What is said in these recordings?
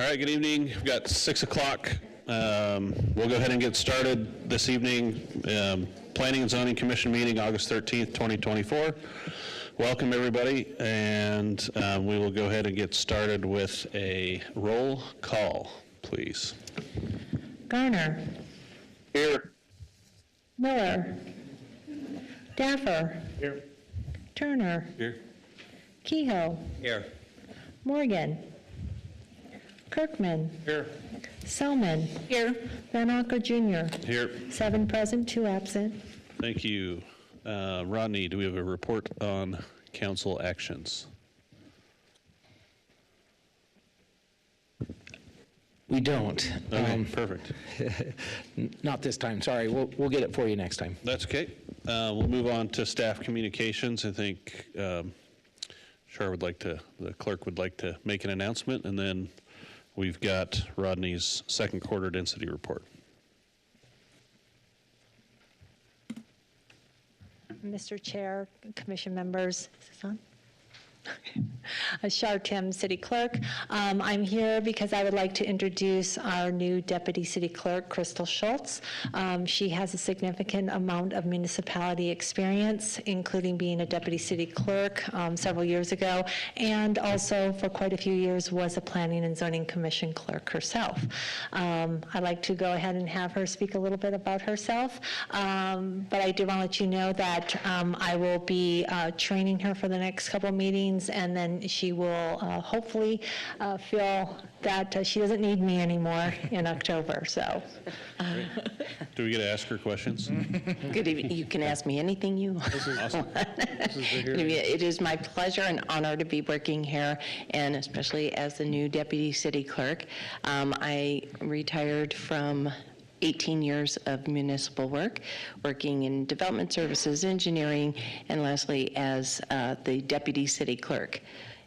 All right, good evening. We've got 6 o'clock. We'll go ahead and get started this evening. Planning and Zoning Commission meeting, August 13th, 2024. Welcome, everybody, and we will go ahead and get started with a roll call, please. Garner. Here. Miller. Daffer. Here. Turner. Here. Kehoe. Here. Morgan. Kirkman. Here. Selman. Here. Van Auker Jr. Here. 7 present, 2 absent. Thank you. Rodney, do we have a report on council actions? We don't. Okay, perfect. Not this time, sorry. We'll get it for you next time. That's okay. We'll move on to staff communications. I think Char would like to, the clerk would like to make an announcement, and then we've got Rodney's second quarter density report. Mr. Chair, Commission members, is this on? Char Tim, City Clerk. I'm here because I would like to introduce our new Deputy City Clerk, Crystal Schultz. She has a significant amount of municipality experience, including being a Deputy City Clerk several years ago, and also for quite a few years was a Planning and Zoning Commission Clerk herself. I'd like to go ahead and have her speak a little bit about herself, but I do want to let you know that I will be training her for the next couple meetings, and then she will hopefully feel that she doesn't need me anymore in October. So, Do we get to ask her questions? Good evening. You can ask me anything you want. Awesome. It is my pleasure and honor to be working here, and especially as the new Deputy City Clerk. I retired from 18 years of municipal work, working in development services, engineering, and lastly as the Deputy City Clerk.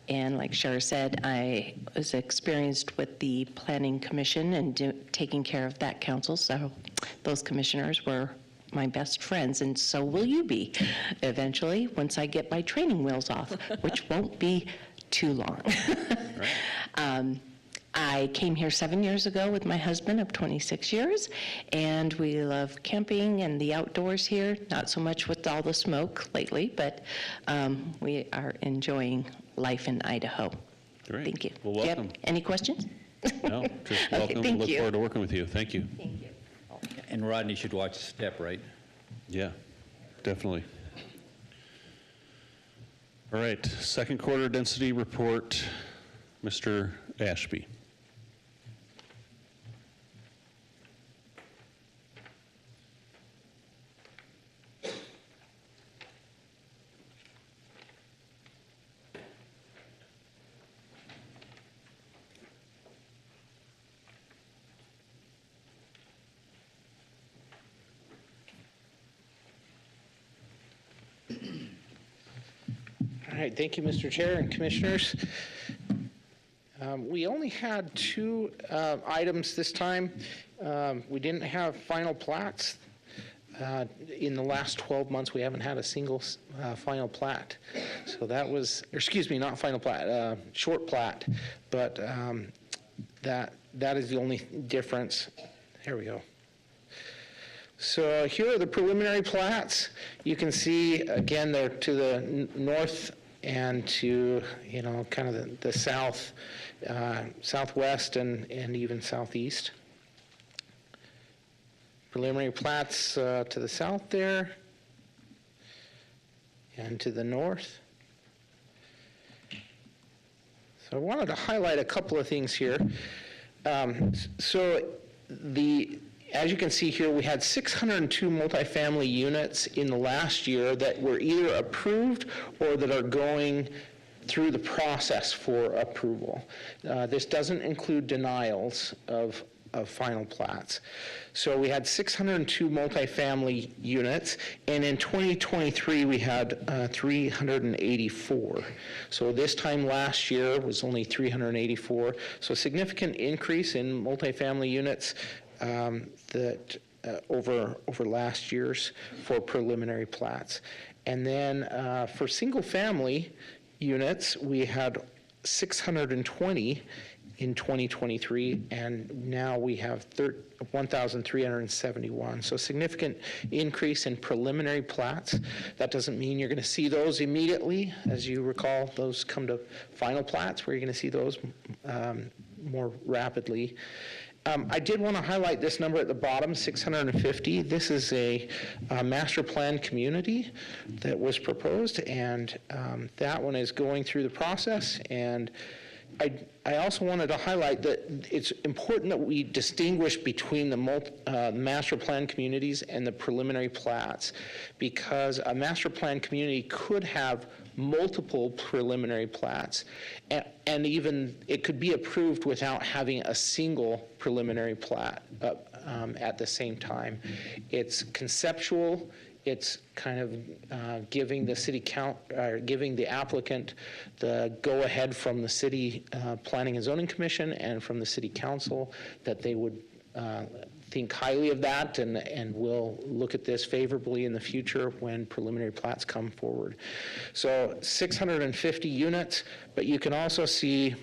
And like Char said, I was experienced with the Planning Commission and taking care of that council, so those commissioners were my best friends, and so will you be eventually once I get my training wheels off, which won't be too long. Right. I came here 7 years ago with my husband of 26 years, and we love camping and the outdoors here, not so much with all the smoke lately, but we are enjoying life in Idaho. Great. Thank you. Well, Do you have welcome. any questions? No, just welcome. thank Look you. forward to working with you. Thank you. Thank you. And Rodney should watch Step, right? Yeah, definitely. All right, second quarter density report, Mr. Ashby. All right, thank you, Mr. Chair and Commissioners. We only had 2 items this time. We didn't have final plats. In the last 12 months, we haven't had a single final plat. So that was, or excuse me, not final plat, short plat, but that is the only difference. Here we go. So here are the preliminary plats. You can see, again, they're to the north and to, kind of the south, southwest and even southeast. Preliminary plats to the south there and to the north. So I wanted to highlight a couple of things here. As you can see here, we had 602 multifamily units in the last year that were either approved or that are going through the process for approval. This doesn't include denials of final plats. So we had 602 multifamily units, and in 2023 we had 384. So this time last year was only 384. So a significant increase in multifamily units over last year's for preliminary plats. And then for single family units, we had 620 in 2023, and now we have 1,371. So significant increase in preliminary plats. That doesn't mean you're going to see those immediately. As you recall, those come to final plats where you're going to see those more rapidly. I did want to highlight this number at the bottom, 650. This is a master plan community that was proposed, and that one is going through the process. And I also wanted to highlight that it's important that we distinguish between the master plan communities and the preliminary plats, because a master plan community could have multiple preliminary plats, and even it could be approved without having a single preliminary plat at the same time. It's conceptual. It's kind of giving the giving the applicant the go-ahead from the City Planning and Zoning Commission and from the City Council that they would think highly of that and will look at this favorably in the future when preliminary plats come forward. So 650 units, but you can also see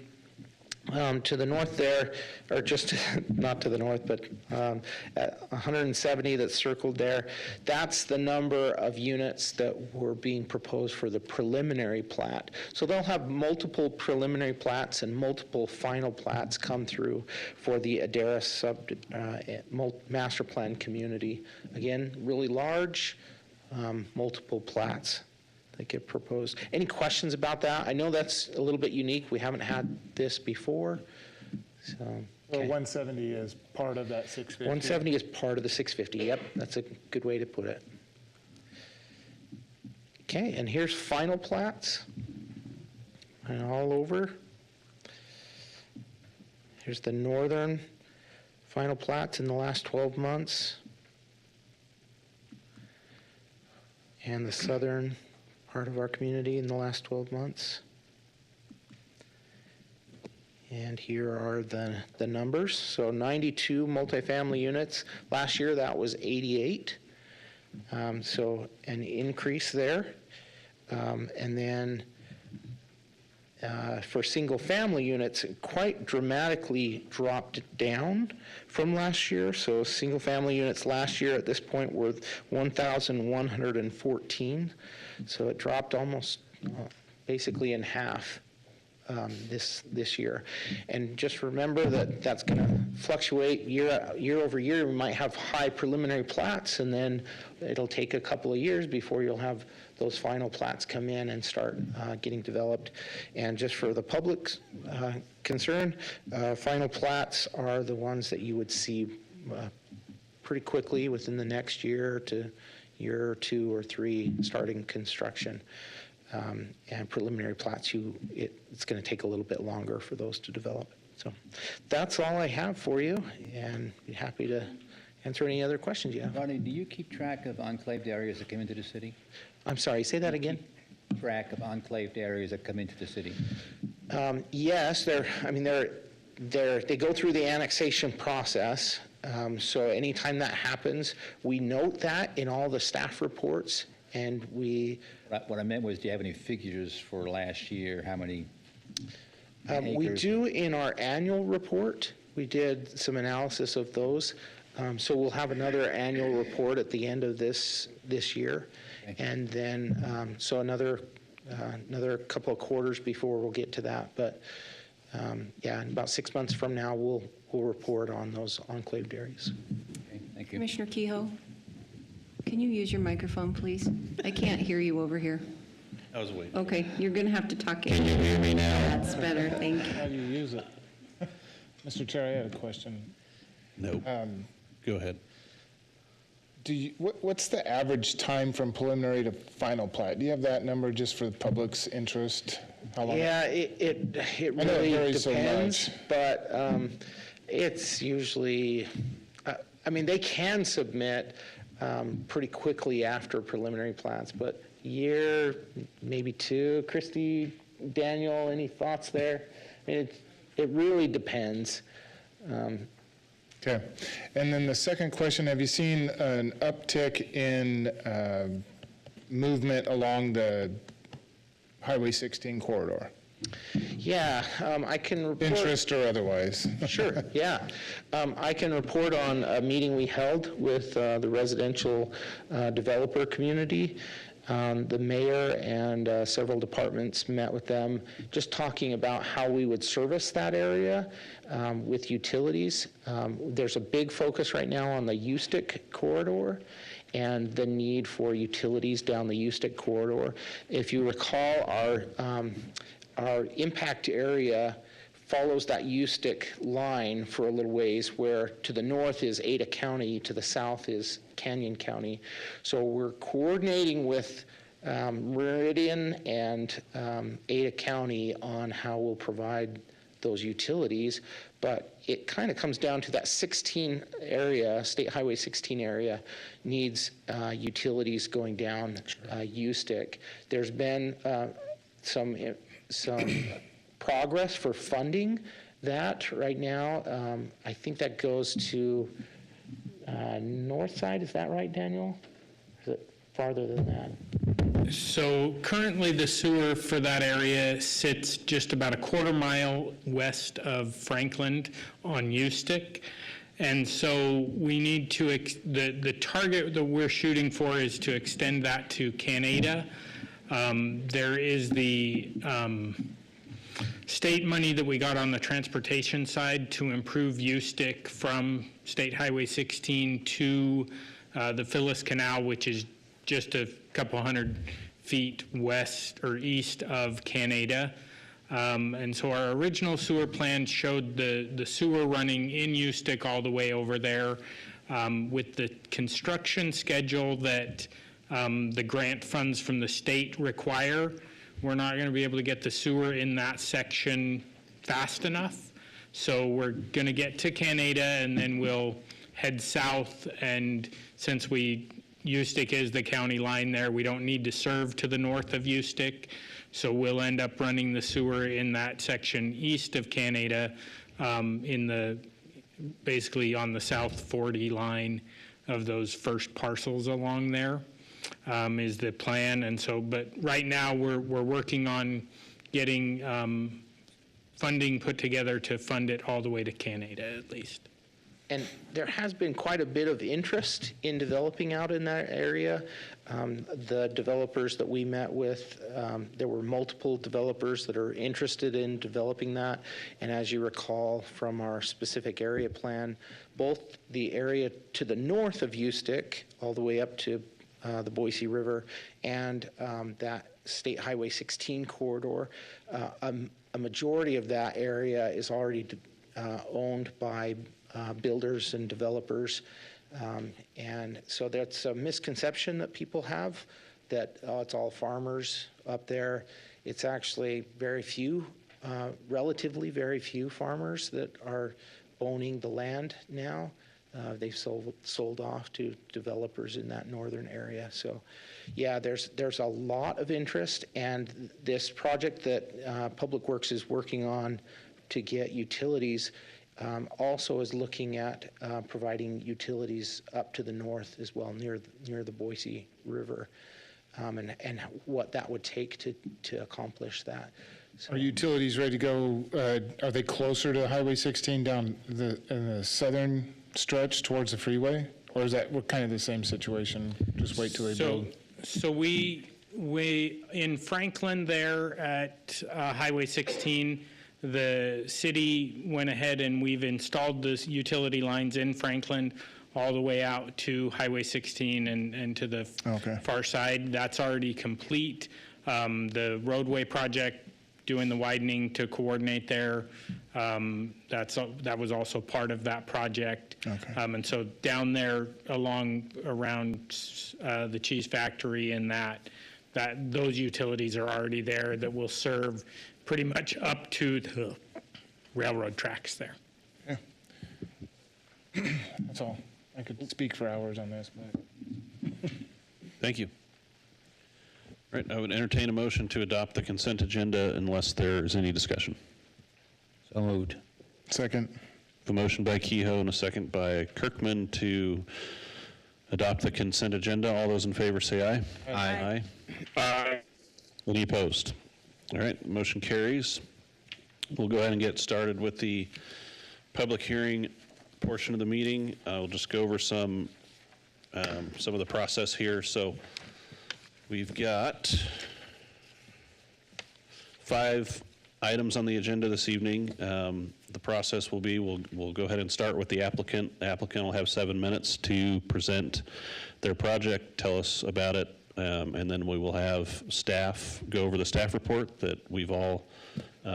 to the north there, or just not to the north, but 170 that's circled there. That's the number of units that were being proposed for the preliminary plat. So they'll have multiple preliminary plats and multiple final plats come through for the Adaris master plan community. Again, really large, multiple plats that get proposed. Any questions about that? I know that's a little bit unique. We haven't had this before. So, Well, 170 is part of that 650. 170 is part of the 650. Yep, that's a good way to put it. Okay, and here's final plats. And all over. Here's the northern final plats in the last 12 months. And the southern part of our community in the last 12 months. And here are the numbers. So 92 multifamily units. Last year that was 88. So an increase there. And then for single family units, it quite dramatically dropped down from last year. So single family units last year at this point were 1,114. So it dropped almost basically in half this year. And just remember that that's going to fluctuate year over year. We might have high preliminary plats, and then it'll take a couple of years before you'll have those final plats come in and start getting developed. And just for the public's concern, final plats are the ones that you would see pretty quickly within the next year to year or 2 or 3 starting construction. And preliminary plats, it's going to take a little bit longer for those to develop. So that's all I have for you, and be happy to answer any other questions you have. Rodney, do you keep track of enclaved areas that come into the city? I'm sorry, say that again? Track of enclaved areas that come into the city? Yes, they go through the annexation process. So anytime that happens, we note that in all the staff reports, and we... What I meant was, do you have any figures for last year? How many we acres? do in our annual report. We did some analysis of those. So we'll have another annual report at the end of this year. Okay. And then, so another couple of quarters before we'll get to that. But yeah, in about 6 months from now, we'll report on those enclaved areas. Okay, thank you. Commissioner Kehoe, can you use your microphone, please? I can't hear you over here. I was waiting. Okay, you're going to have to talk in. Can you hear me now? That's better, thank you. How do you use it? Mr. Chair, I had a question. No. Go ahead. What's the average time from preliminary to final plat? Do you have that number just for the public's interest? How long? Yeah, it I know it really varies so depends, much. but it's usually, I mean, they can submit pretty quickly after preliminary plats, but year, maybe 2. Christy, Daniel, any thoughts there? I mean, it really depends. Okay. And then the second question, have you seen an uptick in movement along the Highway 16 corridor? Yeah, I can report. Interest or otherwise? Sure, yeah. I can report on a meeting we held with the residential developer community. The mayor and several departments met with them, just talking about how we would service that area with utilities. There's a big focus right now on the USTIC corridor and the need for utilities down the USTIC corridor. If you recall, our impact area follows that USTIC line for a little ways, where to the north is Ada County, to the south is Canyon County. So we're coordinating with Meridian and Ada County on how we'll provide those utilities, but it kind of comes down to that 16 area, State Highway 16 area, needs utilities going down USTIC. There's been some progress for funding that right now. I think that goes to north side, is that right, Daniel? Is it farther than that? So currently, the sewer for that area sits just about a quarter mile west of Franklin on Ustick. And so we need to, the target that we're shooting for is to extend that to Canada. There is the state money that we got on the transportation side to improve Ustick from State Highway 16 to the Phyllis Canal, which is just a couple hundred feet west or east of Canada. And so our original sewer plan showed the sewer running in Ustick all the way over there. With the construction schedule that the grant funds from the state require, we're not going to be able to get the sewer in that section fast enough. So we're going to get to Canada, and then we'll head south. And since Ustick is the county line there, we don't need to serve to the north of Ustick. So we'll end up running the sewer in that section east of Canada, basically on the South 40 line of those first parcels along there, is the plan. And so, but right now we're working on getting funding put together to fund it all the way to Canada at least. And there has been quite a bit of interest in developing out in that area. The developers that we met with, there were multiple developers that are interested in developing that. And as you recall from our specific area plan, both the area to the north of Ustick, all the way up to the Boise River, and that State Highway 16 corridor, a majority of that area is already owned by builders and developers. And so that's a misconception that people have, that it's all farmers up there. It's actually very few, relatively very few farmers that are owning the land now. They've sold off to developers in that northern area. So yeah, there's a lot of interest, and this project that Public Works is working on to get utilities also is looking at providing utilities up to the north as well, near the Boise River, and what that would take to accomplish that. So, Are utilities ready to go? Are they closer to Highway 16 down in the southern stretch towards the freeway? Or is that kind of the same situation? Just wait till they build? So we in Franklin there at Highway 16, the city went ahead and we've installed the utility lines in Franklin all the way out to Highway 16 and to the far side. That's already complete. The roadway project, doing the widening to coordinate there, that was also part of that project. Okay. And so down there around the cheese factory and that those utilities are already there that will serve pretty much up to the railroad tracks there. Yeah. That's all. I could speak for hours on this, but. Thank you. All right, I would entertain a motion to adopt the consent agenda unless there is any discussion. So moved. Second. A motion by Kehoe and a second by Kirkman to adopt the consent agenda. All those in favor say aye. Aye. Aye. Any opposed? All right, motion carries. We'll go ahead and get started with the public hearing portion of the meeting. I'll just go over some of the process here. So we've got 5 items on the agenda this evening. The process will be, we'll go ahead and start with the applicant. The applicant will have 7 minutes to present their project, tell us about it, and then we will have staff go over the staff report that we've all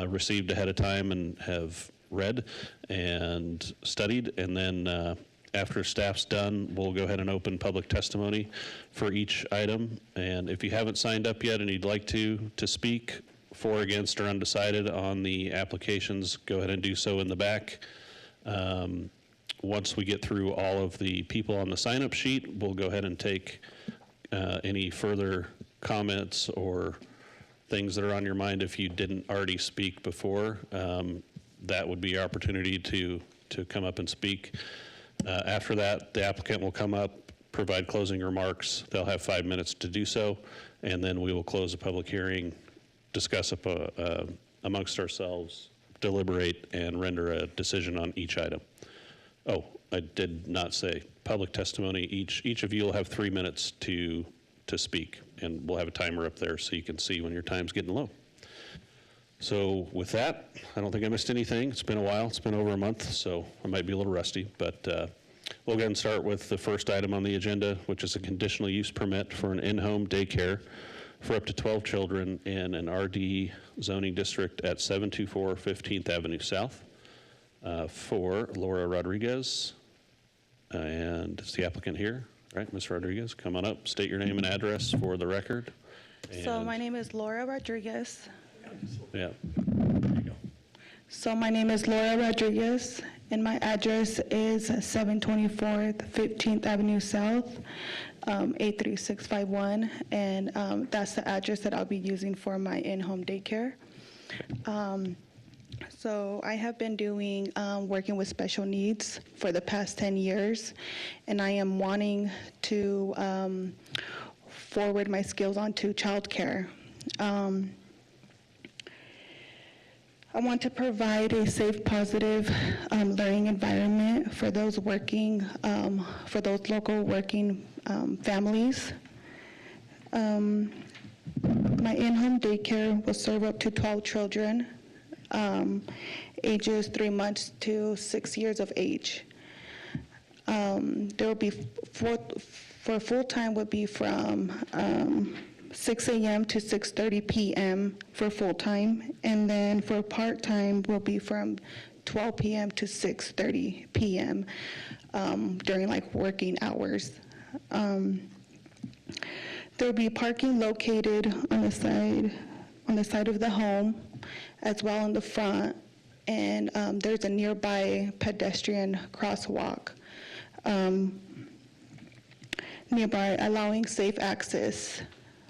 received ahead of time and have read and studied. And then after staff's done, we'll go ahead and open public testimony for each item. And if you haven't signed up yet and you'd like to speak for, against, or undecided on the applications, go ahead and do so in the back. Once we get through all of the people on the sign-up sheet, we'll go ahead and take any further comments or things that are on your mind if you didn't already speak before. That would be your opportunity to come up and speak. After that, the applicant will come up, provide closing remarks. They'll have 5 minutes to do so, and then we will close the public hearing, discuss amongst ourselves, deliberate, and render a decision on each item. Oh, I did not say public testimony. Each of you will have 3 minutes to speak, and we'll have a timer up there so you can see when your time's getting low. So with that, I don't think I missed anything. It's been a while. It's been over a month, so I might be a little rusty, but we'll go ahead and start with the first item on the agenda, which is a conditional use permit for an in-home daycare for up to 12 children in an RD zoning district at 724 15th Avenue South for Laura Rodriguez. And is the applicant here? All right, Ms. Rodriguez, come on up, state your name and address for the record. So my name is Laura Rodriguez. Yeah, there you go. So my name is Laura Rodriguez, and my address is 724 15th Avenue South, 83651, and that's the address that I'll be using for my in-home daycare. So I have been doing working with special needs for the past 10 years, and I am wanting to forward my skills onto childcare. I want to provide a safe, positive learning environment for those working, for those local working families. My in-home daycare will serve up to 12 children, ages 3 months to 6 years of age. There will be, for full-time would be from 6 a.m. to 6:30 p.m. for full-time, and then for part-time will be from 12 p.m. to 6:30 p.m. During like working hours. There will be parking located on the side of the home, as well in the front, and there's a nearby pedestrian crosswalk nearby, allowing safe access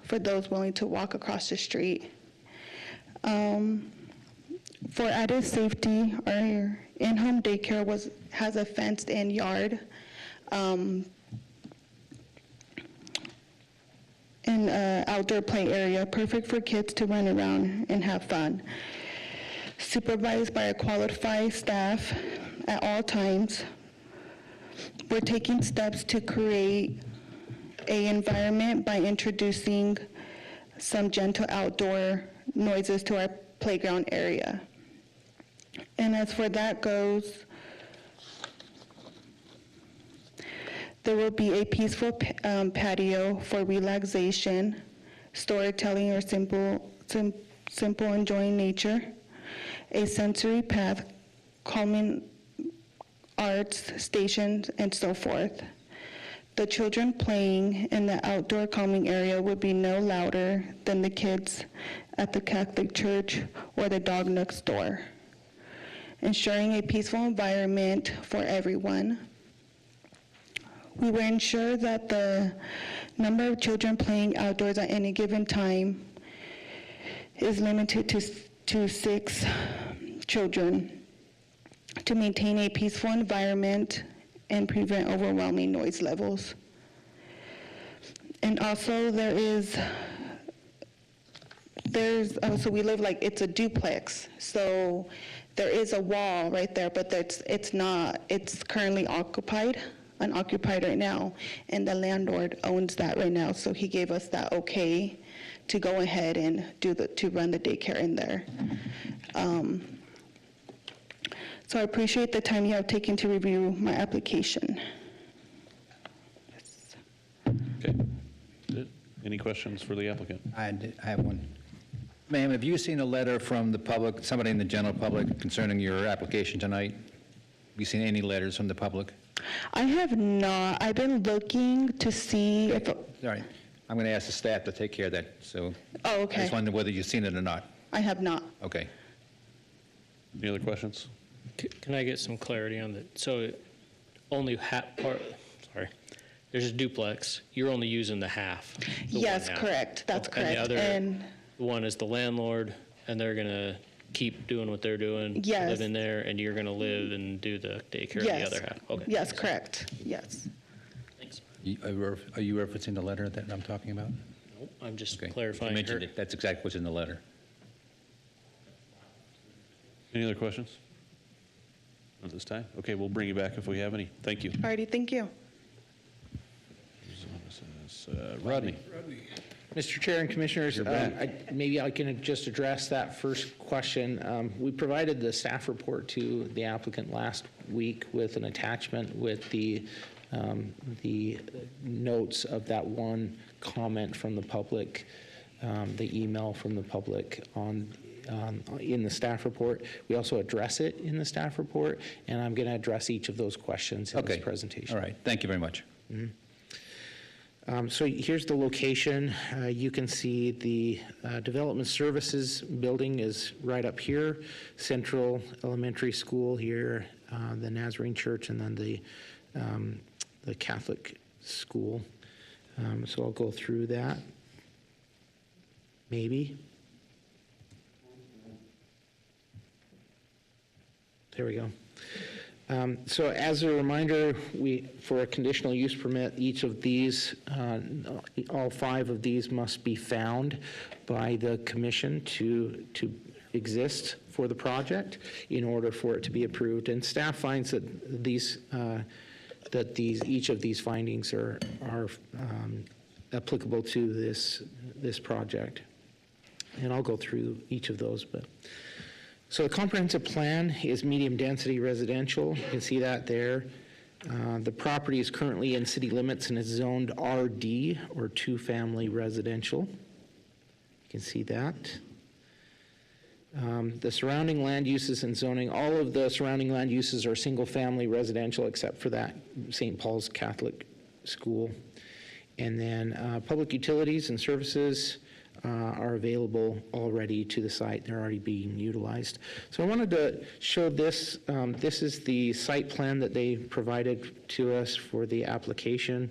for those willing to walk across the street. For added safety, our in-home daycare has a fenced-in yard and outdoor play area, perfect for kids to run around and have fun. Supervised by a qualified staff at all times. We're taking steps to create an environment by introducing some gentle outdoor noises to our playground area. And as for that goes, there will be a peaceful patio for relaxation, storytelling, or simple enjoying nature, a sensory path, calming arts stations, and so forth. The children playing in the outdoor calming area would be no louder than the kids at the Catholic church or the dog next door, ensuring a peaceful environment for everyone. We will ensure that the number of children playing outdoors at any given time is limited to 6 children to maintain a peaceful environment and prevent overwhelming noise levels. And also there is so we live like, it's a duplex. So there is a wall right there, but it's not, it's currently unoccupied right now. And the landlord owns that right now. So he gave us that okay to go ahead and to run the daycare in there. So I appreciate the time you have taken to review my application. Okay. Good. Any questions for the applicant? I have one. Ma'am, have you seen a letter from the public, somebody in the general public concerning your application tonight? Have you seen any letters from the public? I have not. I've been looking to see if, All right. I'm going to ask the staff to take care of that, so. oh, I okay. just wondered whether you've seen it or not. I have not. Okay. Any other questions? Can I get some clarity on that? So only sorry, there's a duplex, you're only using the half? the Yes, one half. correct. That's And the correct. other And one is the landlord, and they're going to keep doing what they're doing? Yes. Live in there, and you're going to live and do the daycare in the yes. other half? Okay. Yes, correct. Yes. Thanks. Are you referencing the letter that I'm talking about? Nope, I'm just Okay. You clarifying. mentioned her- it. That's exactly what's in the letter. Any other questions? At this time? Okay, we'll bring you back if we have any. Thank you. Alrighty, thank you. Rodney? Mr. Chair and Commissioners, maybe I can just address that first question. We provided the staff report to the applicant last week with an attachment with the notes of that one comment from the public, the email from the public in the staff report. We also address it in the staff report, and I'm going to address each of those questions in this Okay. presentation. All right. Thank you very much. So here's the location. You can see the Development Services building is right up here, Central Elementary School here, the Nazarene Church, and then the Catholic school. So I'll go through that. Maybe. There we go. So as a reminder, for a conditional use permit, each of these, all 5 of these must be found by the commission to exist for the project in order for it to be approved. And staff finds that each of these findings are applicable to this project. And I'll go through each of those, but. So the comprehensive plan is medium-density residential. You can see that there. The property is currently in city limits and is zoned RD, or two-family residential. You can see that. The surrounding land uses and zoning, all of the surrounding land uses are single-family residential except for that St. Paul's Catholic School. And then public utilities and services are available already to the site. They're already being utilized. So I wanted to show this. This is the site plan that they provided to us for the application.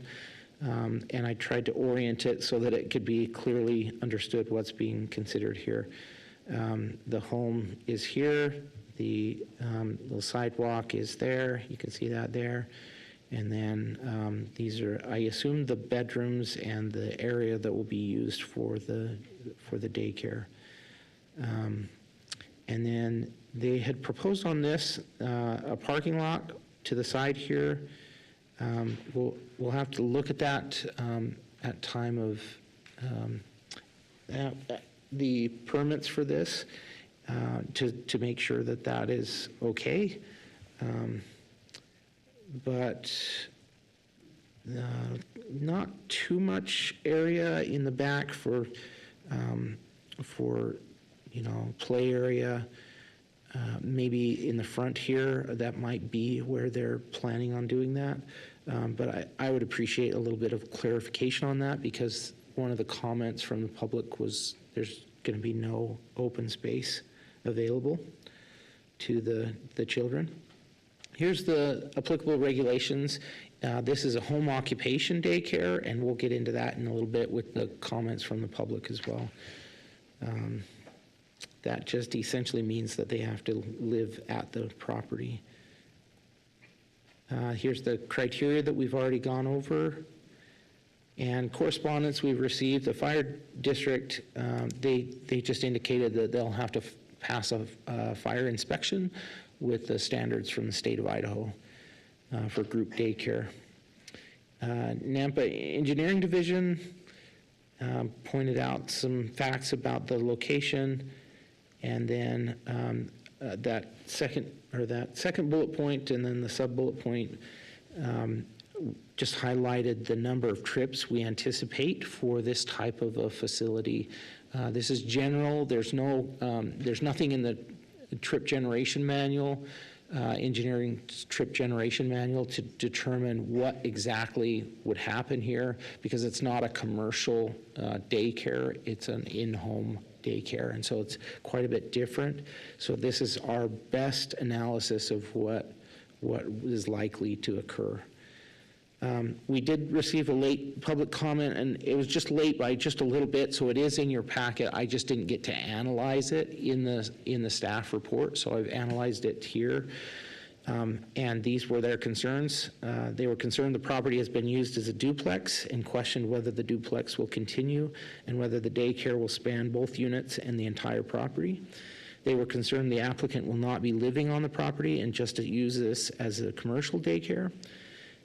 And I tried to orient it so that it could be clearly understood what's being considered here. The home is here. The little sidewalk is there. You can see that there. And then these are, I assume, the bedrooms and the area that will be used for the daycare. And then they had proposed on this a parking lot to the side here. We'll have to look at that at time of the permits for this to make sure that that is okay. But not too much area in the back for play area. Maybe in the front here, that might be where they're planning on doing that. But I would appreciate a little bit of clarification on that, because one of the comments from the public was there's going to be no open space available to the children. Here's the applicable regulations. This is a home occupation daycare, and we'll get into that in a little bit with the comments from the public as well. That just essentially means that they have to live at the property. Here's the criteria that we've already gone over. And correspondence we've received, the fire district, they just indicated that they'll have to pass a fire inspection with the standards from the state of Idaho for group daycare. Nampa Engineering Division pointed out some facts about the location, and then that second bullet point and then the sub-bullet point just highlighted the number of trips we anticipate for this type of a facility. This is general. There's nothing in the trip generation manual, engineering trip generation manual, to determine what exactly would happen here, because it's not a commercial daycare, it's an in-home daycare, and so it's quite a bit different. So this is our best analysis of what is likely to occur. We did receive a late public comment, and it was just late by just a little bit, so it is in your packet. I just didn't get to analyze it in the staff report, so I've analyzed it here. And these were their concerns. They were concerned the property has been used as a duplex and questioned whether the duplex will continue and whether the daycare will span both units and the entire property. They were concerned the applicant will not be living on the property and just to use this as a commercial daycare.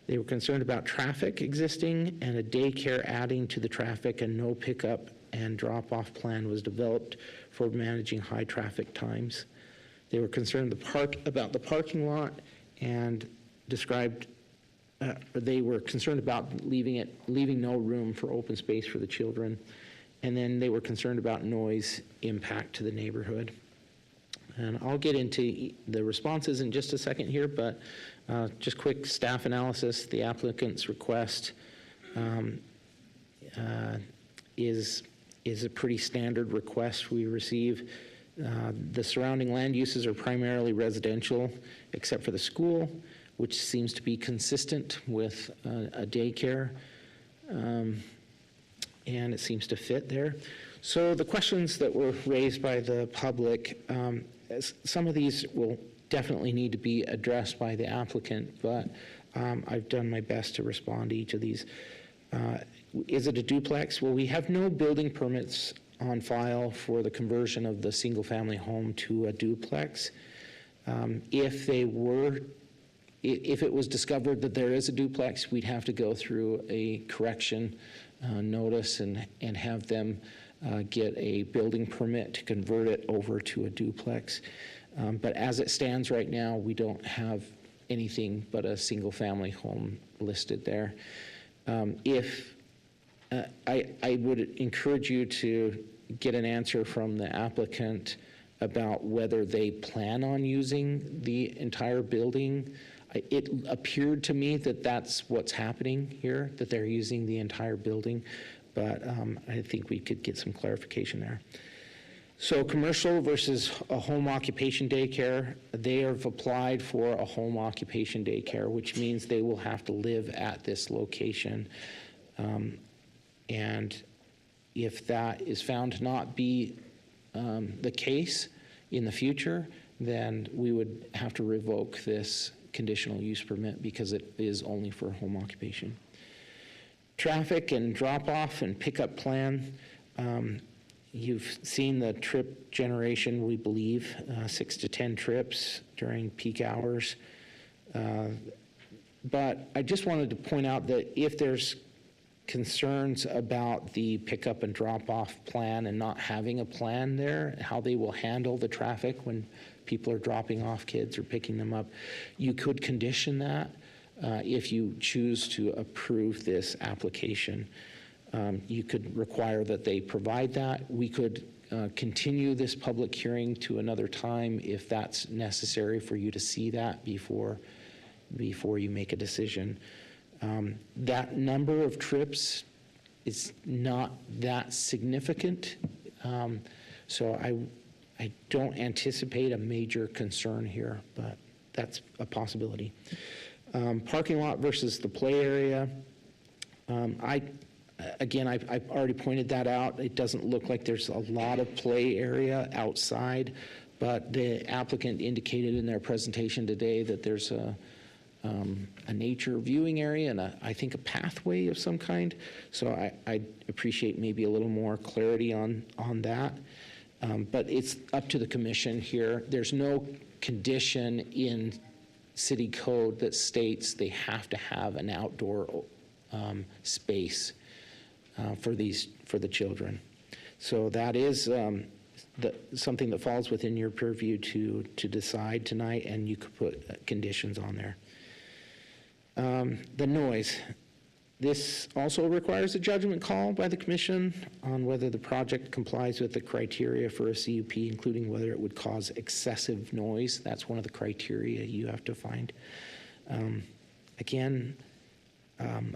They were concerned about traffic existing and a daycare adding to the traffic, and no pickup and drop-off plan was developed for managing high traffic times. They were concerned about the parking lot and described, they were concerned about leaving no room for open space for the children. And then they were concerned about noise impact to the neighborhood. And I'll get into the responses in just a second here, but just quick staff analysis. The applicant's request is a pretty standard request we receive. The surrounding land uses are primarily residential, except for the school, which seems to be consistent with a daycare, and it seems to fit there. So the questions that were raised by the public, some of these will definitely need to be addressed by the applicant, but I've done my best to respond to each of these. Is it a duplex? Well, we have no building permits on file for the conversion of the single-family home to a duplex. If it was discovered that there is a duplex, we'd have to go through a correction notice and have them get a building permit to convert it over to a duplex. But as it stands right now, we don't have anything but a single-family home listed there. I would encourage you to get an answer from the applicant about whether they plan on using the entire building. It appeared to me that that's what's happening here, that they're using the entire building, but I think we could get some clarification there. So commercial versus a home occupation daycare, they have applied for a home occupation daycare, which means they will have to live at this location. And if that is found to not be the case in the future, then we would have to revoke this conditional use permit because it is only for home occupation. Traffic and drop-off and pickup plan. You've seen the trip generation, we believe, 6 to 10 trips during peak hours. But I just wanted to point out that if there's concerns about the pickup and drop-off plan and not having a plan there, how they will handle the traffic when people are dropping off kids or picking them up, you could condition that if you choose to approve this application. You could require that they provide that. We could continue this public hearing to another time if that's necessary for you to see that before you make a decision. That number of trips is not that significant, so I don't anticipate a major concern here, but that's a possibility. Parking lot versus the play area. Again, I've already pointed that out. It doesn't look like there's a lot of play area outside, but the applicant indicated in their presentation today that there's a nature viewing area and I think a pathway of some kind. So I'd appreciate maybe a little more clarity on that. But it's up to the commission here. There's no condition in city code that states they have to have an outdoor space for the children. So that is something that falls within your purview to decide tonight, and you could put conditions on there. The noise. This also requires a judgment call by the commission on whether the project complies with the criteria for a CUP, including whether it would cause excessive noise. That's one of the criteria you have to find. Again,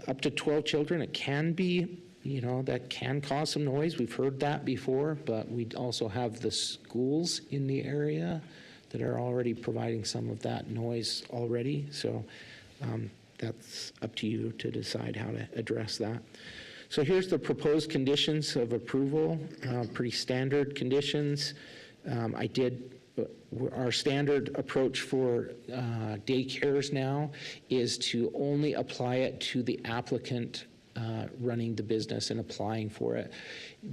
up to 12 children, it can be, that can cause some noise. We've heard that before, but we also have the schools in the area that are already providing some of that noise already. So that's up to you to decide how to address that. So here's the proposed conditions of approval, pretty standard conditions. Our standard approach for daycares now is to only apply it to the applicant running the business and applying for it,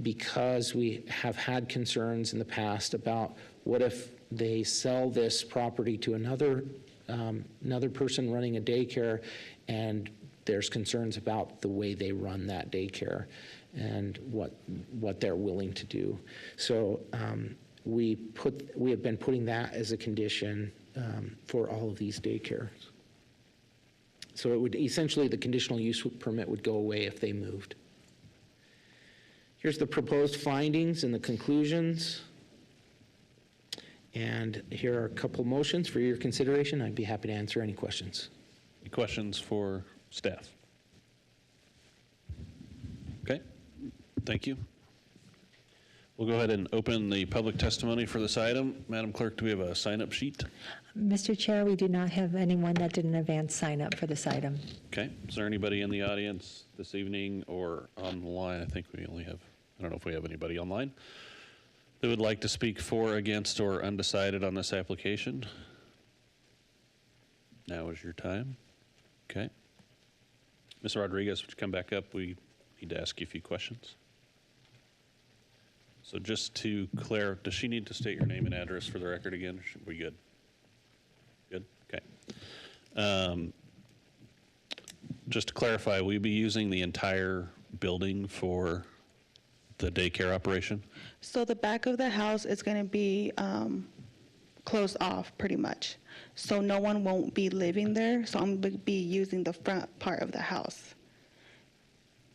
because we have had concerns in the past about what if they sell this property to another person running a daycare, and there's concerns about the way they run that daycare and what they're willing to do. So we have been putting that as a condition for all of these daycares. So it would essentially, the conditional use permit would go away if they moved. Here's the proposed findings and the conclusions. And here are a couple motions for your consideration. I'd be happy to answer any questions. Any questions for staff? Okay, thank you. We'll go ahead and open the public testimony for this item. Madam Clerk, do we have a sign-up sheet? Mr. Chair, we do not have anyone that did an advance sign up for this item. Okay, is there anybody in the audience this evening or on the line? I think we only have, I don't know if we have anybody online that would like to speak for, against, or undecided on this application. Now is your time. Okay. Ms. Rodriguez, would you come back up? We need to ask you a few questions. So just to clarify, does she need to state your name and address for the record again? Or should we good? Good? Okay. Just to clarify, will you be using the entire building for the daycare operation? So the back of the house is going to be closed off pretty much. So no one won't be living there. So I'm going to be using the front part of the house.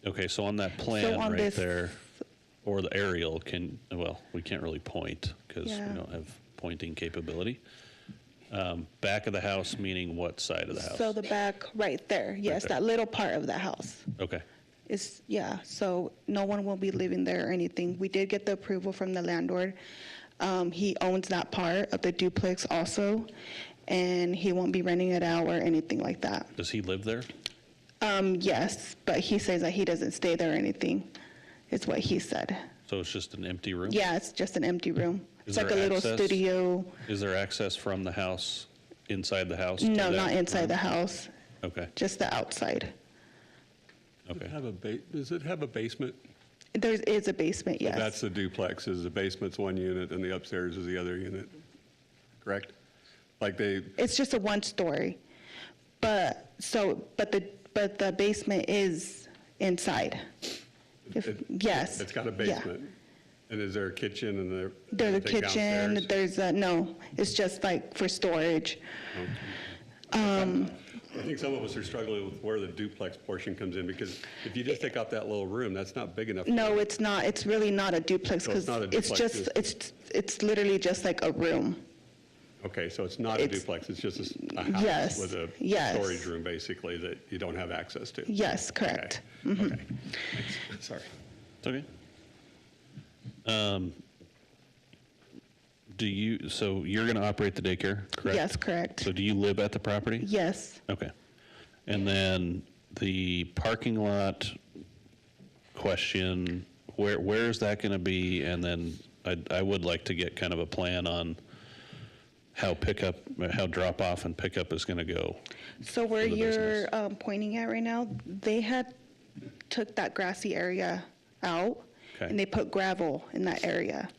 Okay, so on that plan on right this- there, or the aerial, well, we can't really point because Yeah. we don't have pointing capability. Back of the house, meaning what side of the house? So the back right there, yes, there. that little part of the house. Okay, Is, yeah, so no one will be living there or anything. We did get the approval from the landlord. He owns that part of the duplex also, and he won't be renting it out or anything like that. does he live there? Yes, but he says that he doesn't stay there or anything, is what he said. So it's just an empty room? Yeah, it's just an empty room. Is It's like a there little access? studio. Is there access from the house, inside the house? to No, that not inside room? the house, Okay, just the outside. okay. Does it have a basement? There is a basement, yes. That's the duplex, is the basement's one unit and the upstairs is the other unit, correct? Like It's just a one-story, but the basement is inside. Yes. it's got a yeah. basement. And is there a kitchen and There's a anything kitchen, downstairs? there's a, no, it's just like for storage. I think some of us are struggling with where the duplex portion comes in, because if you just take out that little room, that's not big enough. No, it's not, it's really not a duplex, So it's because not a it's duplex, just, it's literally just like a room. Okay, so it's not a It's- duplex, it's just a Yes, house with a yes. storage room, basically, that you don't have access to? Yes, correct. Mm-hmm. Okay. Thanks. Sorry. It's okay. So you're going to operate the daycare, correct? Yes, correct. So do you live at the property? Yes. Okay. And then the parking lot question, where is that going to be? And then I would like to get kind of a plan on how drop-off and pickup is going to go. So where For the you're business. pointing at right now, they had took that grassy area out, Okay. and they put gravel in that area.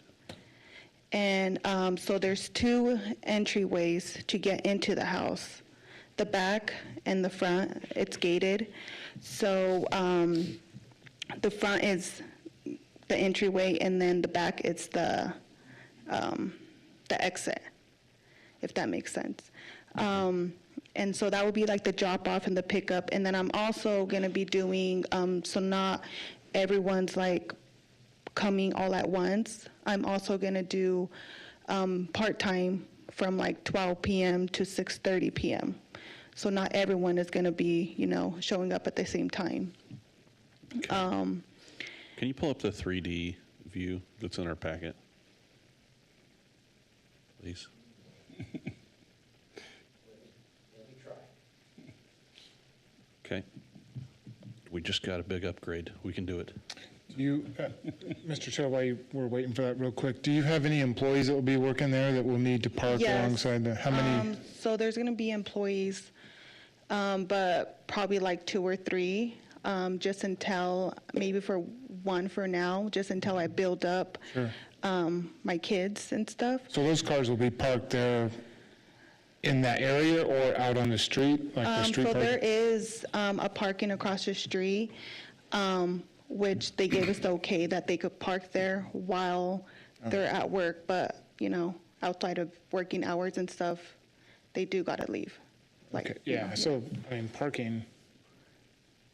And so there's two entryways to get into the house. The back and the front, it's gated. So the front is the entryway, and then the back is the exit, if that makes sense. And so that would be like the drop-off and the pickup. And then I'm also going to be doing, so not everyone's like coming all at once. I'm also going to do part-time from like 12 p.m. to 6:30 p.m. So not everyone is going to be, showing up at the same time. Can you pull up the 3D view that's in our packet? Please. Okay. We just got a big upgrade. We can do it. You, Mr. Chair, while we're waiting for that real quick, do you have any employees that will be working there that will need to park Yes. alongside how many? So there's going to be employees, but probably like 2 or 3, just until, maybe one for now, just until I build up Sure. my kids and stuff. So those cars will be parked there in that area or out on the street, like the street So parking? there is a parking across the street, which they gave us the okay that they could park there while they're at work, but, outside of working hours and stuff, they do gotta leave. Like, Okay, yeah, so, I mean, parking,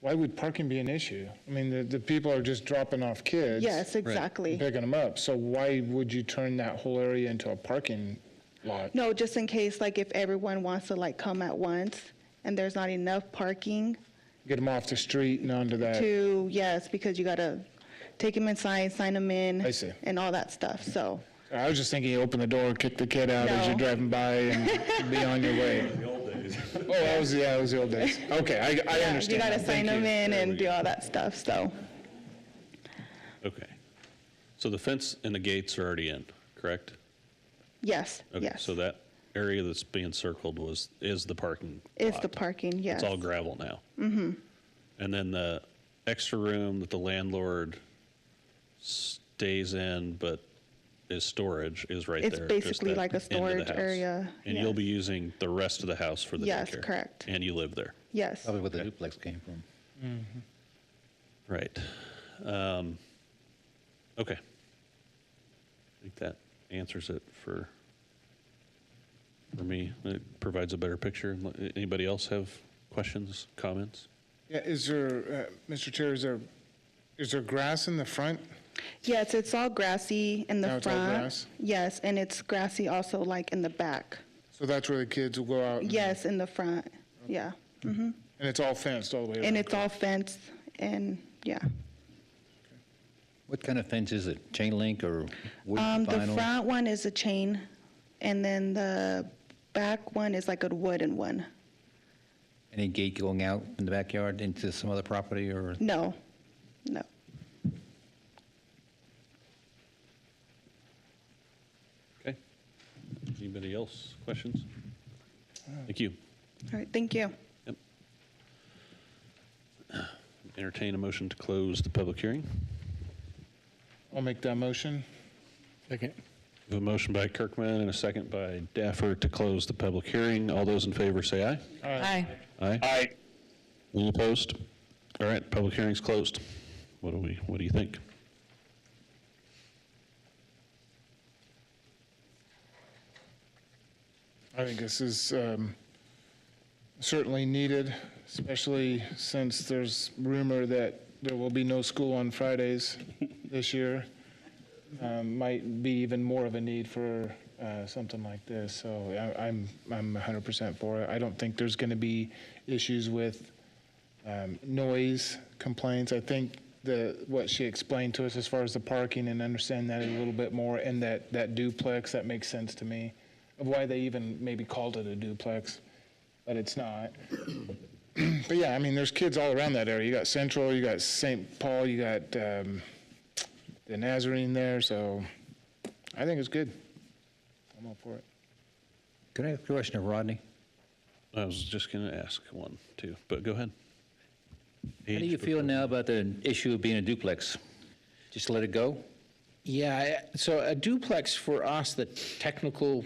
why would parking be an issue? I mean, the people are just dropping off kids. Yes, exactly. and picking them up, so why would you turn that whole area into a parking lot? No, just in case, like, if everyone wants to, like, come at once and there's not enough parking Get them off the street and onto that? yes, because you gotta take them inside, sign them in. I see. And all that stuff, so. I was just thinking you open the door, kick the kid out as you're No. driving by and be on your way. The old days. Oh, that was the old days. Okay, I Yeah, understand. you gotta now. sign Thank them you. in There we and do go. all that stuff, so. Okay. So the fence and the gates are already in, correct? Yes, Okay, yes. so that area that's being circled is the parking Is lot. the parking, yes. It's all gravel now. Mm-hmm. And then the extra room that the landlord stays in but is storage is right It's there. basically just like a that end of the storage house. area, And you'll yes. be using the rest of the house for the Yes, daycare? correct. And you live there? Yes. Probably where the duplex came from. Right. Okay. I think that answers it for me. It provides a better picture. Anybody else have questions, comments? Yeah, is there, Mr. Chair, is there grass in the front? Yes, it's all grassy in the Now front. it's all grass? Yes, and it's grassy also like in the back. So that's where the kids will go out? Yes, in the front, yeah. And it's all fenced all the way around? And it's all fenced and, yeah. What kind of fence is it? Chain link or wood The vinyl? front one is a chain, and then the back one is like a wooden one. Any gate going out in the backyard into some other property or? No, no. Okay. Anybody else? Questions? Thank you. All right, thank you. Yep. Entertain a motion to close the public hearing. I'll make that motion. Second. We have a motion by Kirkman and a second by Daffer to close the public hearing. All those in favor say aye. Aye. Aye. Aye. Any opposed? All right, public hearing's closed. What do you think? I think this is certainly needed, especially since there's rumor that there will be no school on Fridays this year. Might be even more of a need for something like this. So I'm 100% for it. I don't think there's going to be issues with noise complaints. I think what she explained to us as far as the parking and understand that a little bit more, and that duplex, that makes sense to me, of why they even maybe called it a duplex, but it's not. But yeah, I mean, there's kids all around that area. You got Central, you got St. Paul, you got the Nazarene there, so I think it's good. I'm all for it. Can I ask a question of Rodney? I was just going to ask one, too, but go ahead. How do you feel now about the issue of being a duplex? Just let it go? Yeah, so a duplex for us, the technical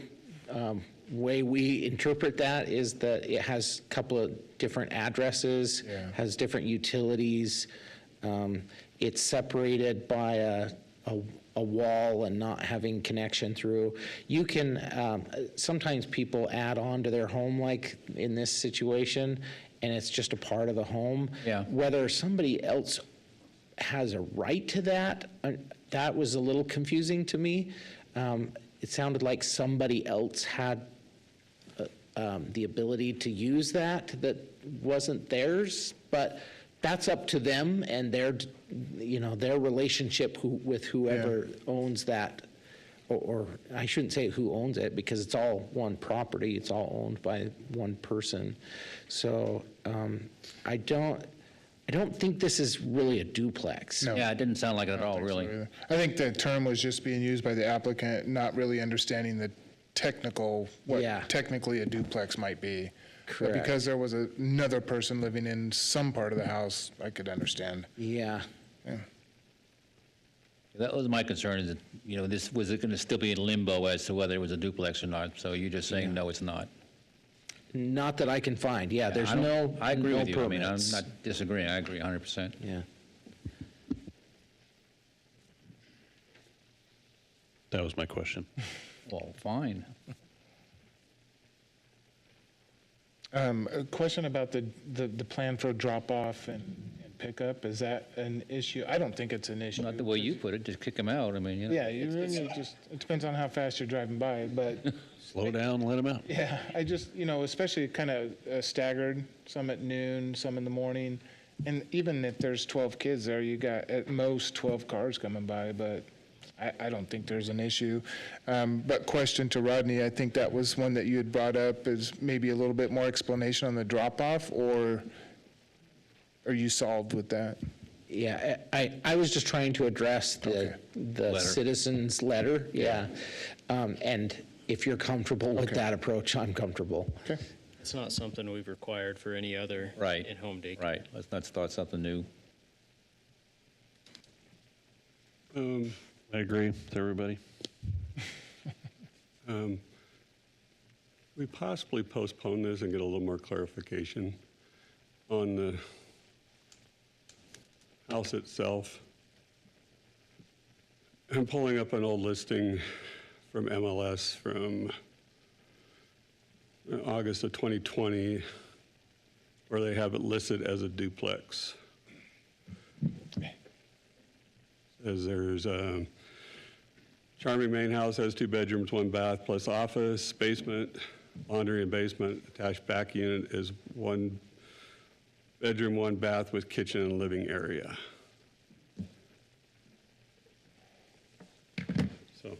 way we interpret that is that it has a couple of different addresses, has different utilities. It's separated by a wall and not having connection through. You can, sometimes people add on to their home, like in this situation, and it's just a part of the home. Yeah. Whether somebody else has a right to that, that was a little confusing to me. It sounded like somebody else had the ability to use that wasn't theirs, but that's up to them and their relationship with whoever owns that, or I shouldn't say who owns it, because it's all one property, it's all owned by one person. So I don't think this is really a duplex. No. Yeah, it didn't sound like it at all, really. I think the term was just being used by the applicant, not really understanding the technical, what Yeah. technically a duplex might be. But Correct. because there was another person living in some part of the house, I could understand. Yeah. That was my concern, is that, this, was it going to still be in limbo as to whether it was a duplex or not? So you're just saying, no, it's not. Not that I can find. Yeah, there's no I agree no with you. I mean, I'm permits. not disagreeing. I agree 100%. Yeah. That was my question. Well, fine. A question about the plan for drop-off and pickup, is that an issue? I don't think it's an issue. Not the way you put it, just kick them out. I mean, Yeah, you really just, it depends on how fast you're driving by, but Slow down, let them out. yeah, I just, especially kind of staggered, some at noon, some in the morning. And even if there's 12 kids there, you got at most 12 cars coming by, but I don't think there's an issue. But question to Rodney, I think that was one that you had brought up, is maybe a little bit more explanation on the drop-off, or are you solved with that? Yeah, I was just trying to address the Letter. citizens' letter, yeah. And if you're comfortable with Okay. that approach, I'm comfortable. Okay. It's not something we've required for any other Right. in-home daycare. Right. Let's not start something new. I agree with everybody. We possibly postpone this and get a little more clarification on the house itself. I'm pulling up an old listing from MLS from August of 2020, where they have it listed as a duplex. Says there's a charming main house, has 2 bedrooms, 1 bath, plus office, basement, laundry and basement. Attached back unit is 1 bedroom, 1 bath with kitchen and living area. So,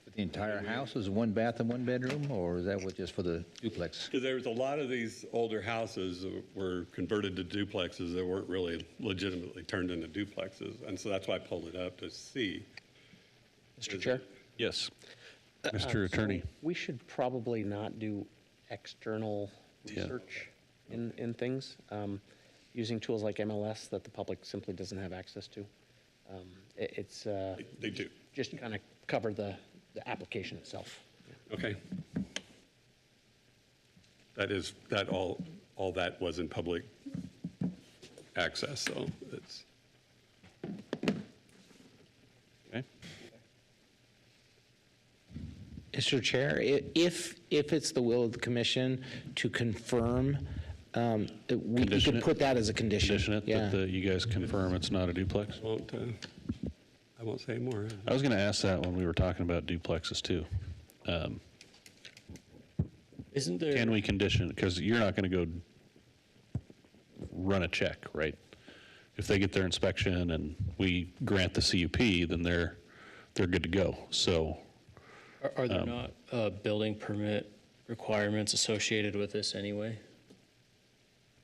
But the entire house is 1 bath and 1 bedroom, or is that just for the duplex? because there's a lot of these older houses that were converted to duplexes that weren't really legitimately turned into duplexes. And so that's why I pulled it up to see. Mr. Chair? Yes. Mr. Attorney. We should probably not do external Yeah. research in things, using tools like MLS that the public simply doesn't have access to. It's They do. just kind of cover the application itself. Okay. All that was in public access, so it's. Okay. Mr. Chair, if it's the will of the commission to confirm, we Condition could it. put that as a condition. Condition it Yeah. that you guys confirm it's not a duplex? I won't say more. I was going to ask that when we were talking about duplexes too. Isn't there? Can we condition, because you're not going to go run a check, right? If they get their inspection and we grant the CUP, then they're good to go. So, Are there not building permit requirements associated with this anyway?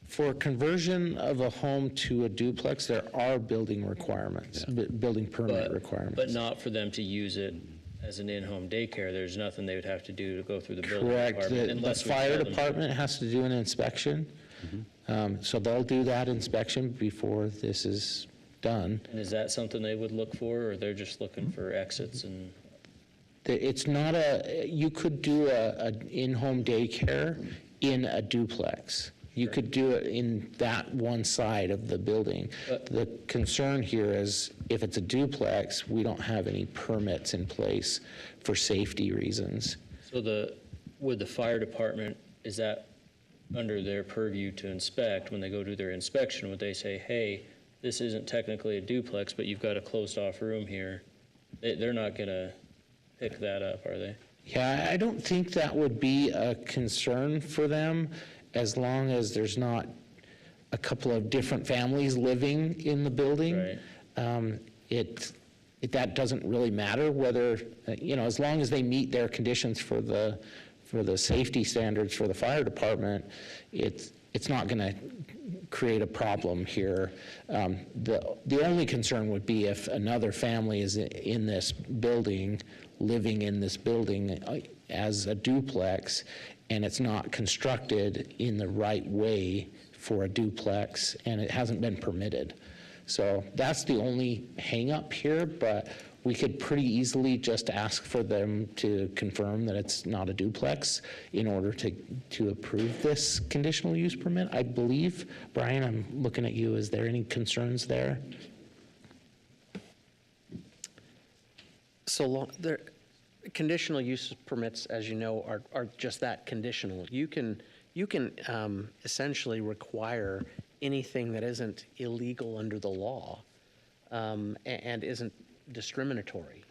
For conversion of a home to a duplex, there are building requirements, building permit requirements. But not for them to use it as an in-home daycare, there's nothing they would have to do to go through the building Correct. department. The unless we fire tell them- department has to do an inspection. So they'll do that inspection before this is done. And is that something they would look for, or they're just looking for exits and? It's not a, you could do a in-home daycare in a duplex. You could do it in that one side of the building. The concern here is if it's a duplex, we don't have any permits in place for safety reasons. So would the fire department, is that under their purview to inspect? When they go do their inspection, would they say, hey, this isn't technically a duplex, but you've got a closed-off room here? They're not going to pick that up, are they? Yeah, I don't think that would be a concern for them as long as there's not a couple of different families living in the building. Right. That doesn't really matter whether, as long as they meet their conditions for the safety standards for the fire department, it's not going to create a problem here. The only concern would be if another family is in this building, living in this building as a duplex, and it's not constructed in the right way for a duplex, and it hasn't been permitted. So that's the only hang-up here, but we could pretty easily just ask for them to confirm that it's not a duplex in order to approve this conditional use permit, I believe. Brian, I'm looking at you. Is there any concerns there? Conditional use permits, as you know, are just that, conditional. You can essentially require anything that isn't illegal under the law and isn't discriminatory.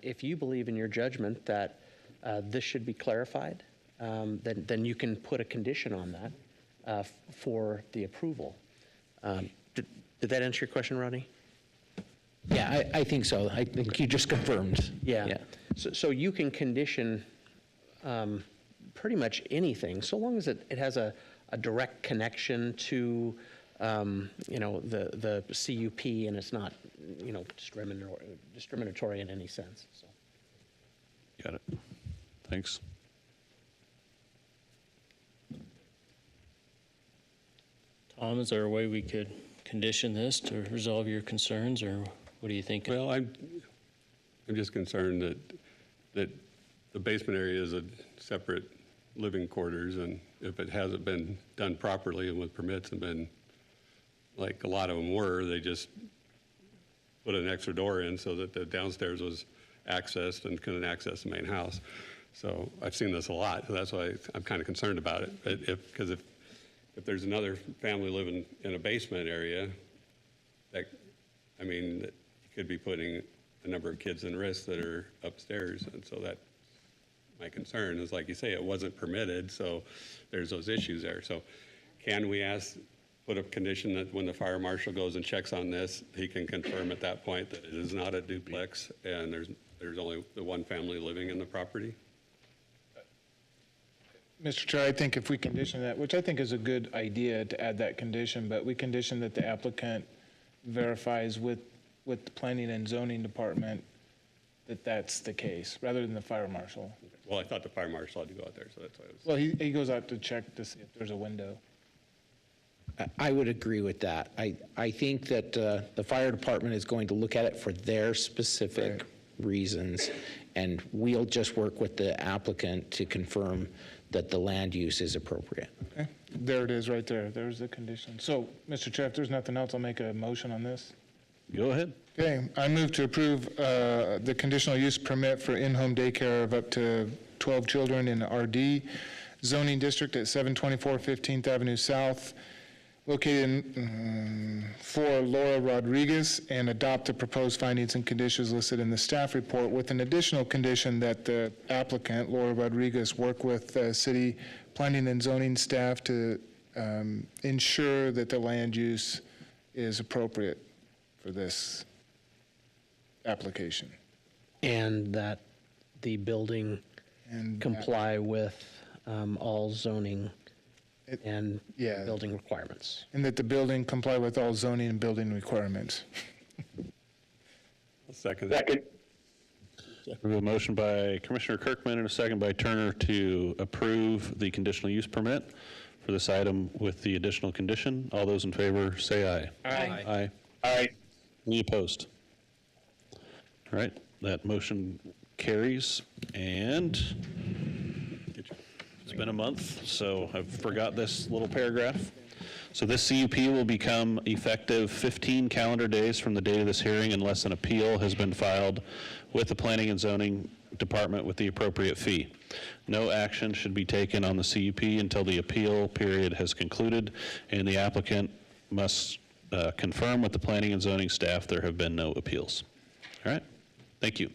If you believe in your judgment that this should be clarified, then you can put a condition on that for the approval. Did that answer your question, Rodney? Yeah, I think so. I think you just confirmed. Yeah. So you can condition pretty much anything, so long as it has a direct connection to, the CUP, and it's not, discriminatory in any sense. So. Got it. Thanks. Tom, is there a way we could condition this to resolve your concerns, or what do you think? Well, I'm just concerned that the basement area is a separate living quarters, and if it hasn't been done properly and with permits and been, like a lot of them were, they just put an extra door in so that the downstairs was accessed and couldn't access the main house. So I've seen this a lot, so that's why I'm kind of concerned about it. Because if there's another family living in a basement area, you could be putting a number of kids in risk that are upstairs, and so that my concern is, like you say, it wasn't permitted, so there's those issues there. So can we put a condition that when the fire marshal goes and checks on this, he can confirm at that point that it is not a duplex and there's only the one family living in the property? Mr. Chair, I think if we condition that, which I think is a good idea to add that condition, but we condition that the applicant verifies with the planning and zoning department that that's the case, rather than the fire marshal. Well, I thought the fire marshal had to go out there, so that's why I was. Well, he goes out to check to see if there's a window. I would agree with that. I think that the fire department is going to look at it for their specific reasons, and we'll just work with the applicant to confirm that the land use is appropriate. Okay, there it is right there. There's the condition. So, Mr. Chair, if there's nothing else, I'll make a motion on this. Go ahead. Okay, I move to approve the conditional use permit for in-home daycare of up to 12 children in the RD zoning district at 724 15th Avenue South, located for Laura Rodriguez, and adopt the proposed findings and conditions listed in the staff report with an additional condition that the applicant, Laura Rodriguez, work with city planning and zoning staff to ensure that the land use is appropriate for this application. And that the building And comply with all zoning and yeah. building requirements. And that the building comply with all zoning and building requirements. I'll second that. We have a motion by Commissioner Kirkman and a second by Turner to approve the conditional use permit for this item with the additional condition. All those in favor, say aye. Aye. Aye. Aye. Any opposed? All right, that motion carries, and it's been a month, so I forgot this little paragraph. So this CUP will become effective 15 calendar days from the date of this hearing unless an appeal has been filed with the Planning and Zoning Department with the appropriate fee. No action should be taken on the CUP until the appeal period has concluded, and the applicant must confirm with the Planning and Zoning staff there have been no appeals. All right, thank you.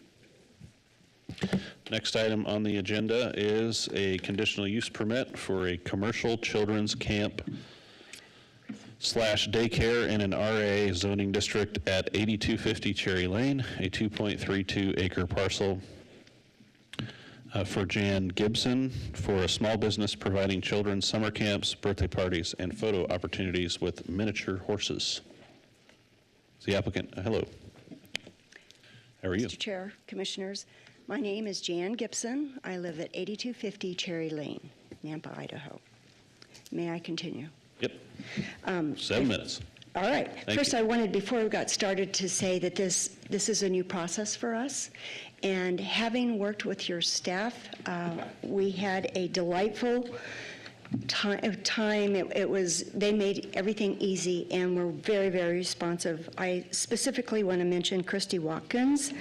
Next item on the agenda is a conditional use permit for a commercial children's camp / daycare in an RA zoning district at 8250 Cherry Lane, a 2.32 acre parcel for Jan Gibson for a small business providing children's summer camps, birthday parties, and photo opportunities with miniature horses. The applicant, hello. How are you? Mr. Chair, Commissioners, my name is Jan Gibson. I live at 8250 Cherry Lane, Nampa, Idaho. May I continue? Yep. 7 minutes. All right. Thank First, you. I wanted, before we got started, to say that this is a new process for us. And having worked with your staff, we had a delightful time. They made everything easy and were very, very responsive. I specifically want to mention Christy Watkins,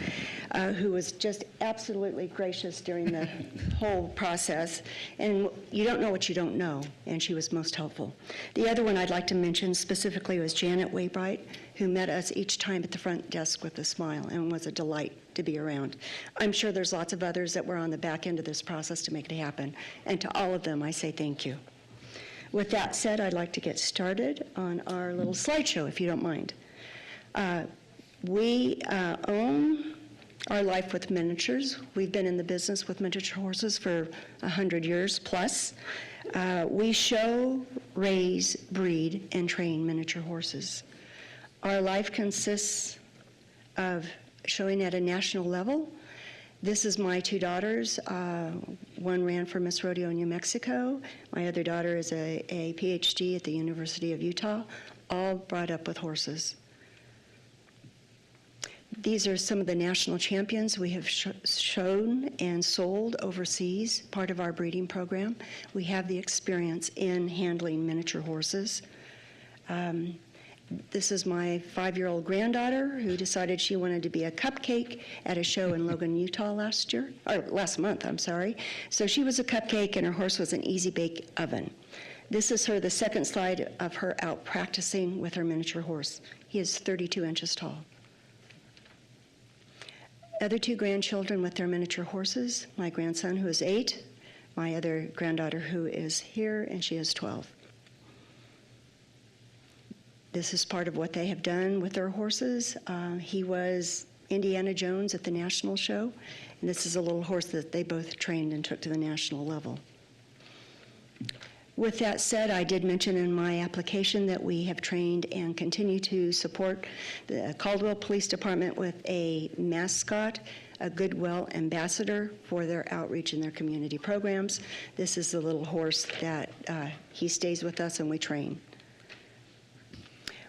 who was just absolutely gracious during the whole process. And you don't know what you don't know, and she was most helpful. The other one I'd like to mention specifically was Janet Waybright, who met us each time at the front desk with a smile and was a delight to be around. I'm sure there's lots of others that were on the back end of this process to make it happen. And to all of them, I say thank you. With that said, I'd like to get started on our little slideshow, if you don't mind. We own our life with miniatures. We've been in the business with miniature horses for 100 years plus. We show, raise, breed, and train miniature horses. Our life consists of showing at a national level. This is my two daughters. One ran for Miss Rodeo New Mexico. My other daughter is a PhD at the University of Utah, all brought up with horses. These are some of the national champions we have shown and sold overseas, part of our breeding program. We have the experience in handling miniature horses. This is my 5-year-old granddaughter who decided she wanted to be a cupcake at a show in Logan, Utah last month, I'm sorry. So she was a cupcake and her horse was an Easy Bake Oven. This is the second slide of her out practicing with her miniature horse. He is 32 inches tall. Other two grandchildren with their miniature horses, my grandson who is 8, my other granddaughter who is here and she is 12. This is part of what they have done with their horses. He was Indiana Jones at the national show, and this is a little horse that they both trained and took to the national level. With that said, I did mention in my application that we have trained and continue to support the Caldwell Police Department with a mascot, a Goodwill ambassador for their outreach and their community programs. This is the little horse that he stays with us and we train.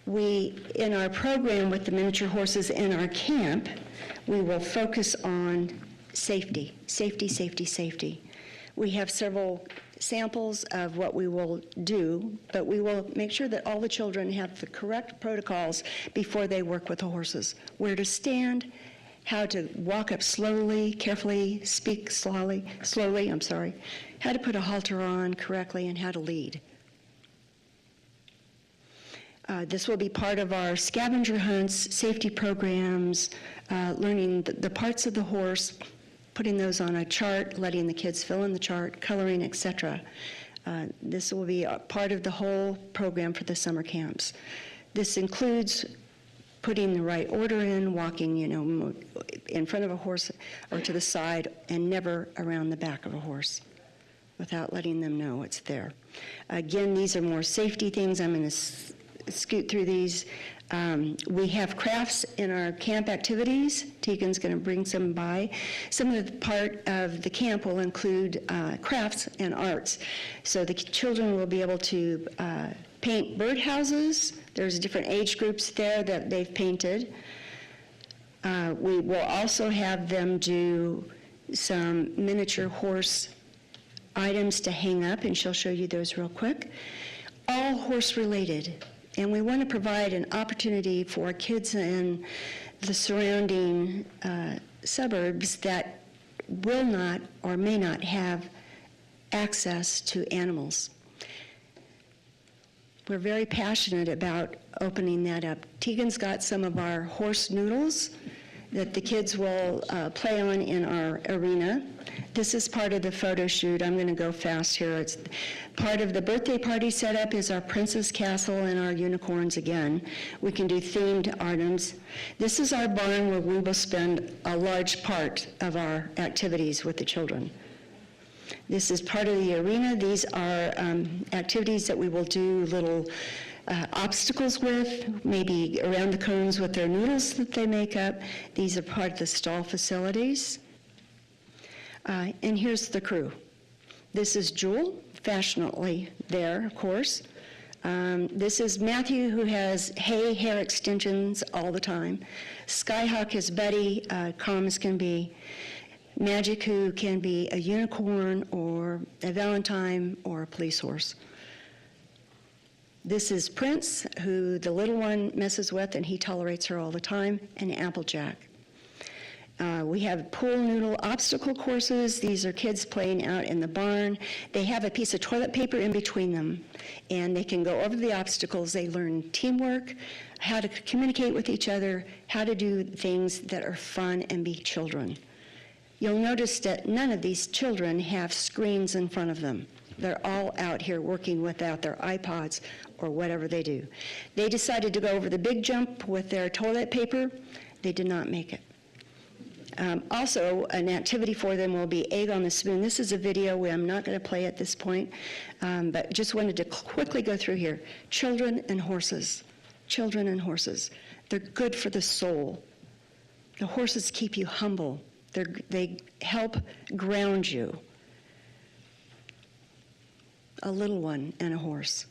In our program with the miniature horses in our camp, we will focus on safety, safety, safety, safety. We have several samples of what we will do, but we will make sure that all the children have the correct protocols before they work with the horses. Where to stand, how to walk up slowly, carefully, speak slowly, how to put a halter on correctly, and how to lead. This will be part of our scavenger hunts, safety programs, learning the parts of the horse, putting those on a chart, letting the kids fill in the chart, coloring, etc. This will be a part of the whole program for the summer camps. This includes putting the right order in, walking, in front of a horse or to the side, and never around the back of a horse without letting them know it's there. Again, these are more safety things. I'm going to scoot through these. We have crafts in our camp activities. Tegan's going to bring some by. Some of the part of the camp will include crafts and arts. So the children will be able to paint birdhouses. There's different age groups there that they've painted. We will also have them do some miniature horse items to hang up, and she'll show you those real quick. All horse-related. And we want to provide an opportunity for kids in the surrounding suburbs that will not or may not have access to animals. We're very passionate about opening that up. Tegan's got some of our horse noodles that the kids will play on in our arena. This is part of the photo shoot. I'm going to go fast here. It's part of the birthday party setup is our Princess Castle and our unicorns again. We can do themed items. This is our barn where we will spend a large part of our activities with the children. This is part of the arena. These are activities that we will do little obstacles with, maybe around the cones with their noodles that they make up. These are part of the stall facilities. And here's the crew. This is Jewel, fashionably there, of course. This is Matthew, who has hair extensions all the time. Skyhawk is Buddy, calm as can be. Magic, who can be a unicorn or a Valentine or a police horse. This is Prince, who the little one messes with, and he tolerates her all the time, and Applejack. We have pool noodle obstacle courses. These are kids playing out in the barn. They have a piece of toilet paper in between them, and they can go over the obstacles. They learn teamwork, how to communicate with each other, how to do things that are fun and be children. You'll notice that none of these children have screens in front of them. They're all out here working without their iPods or whatever they do. They decided to go over the big jump with their toilet paper. They did not make it. Also, an activity for them will be Egg on the Spoon. This is a video I'm not going to play at this point, but just wanted to quickly go through here. Children and horses. Children and horses. They're good for the soul. The horses keep you humble. They help ground you. A little one and a horse.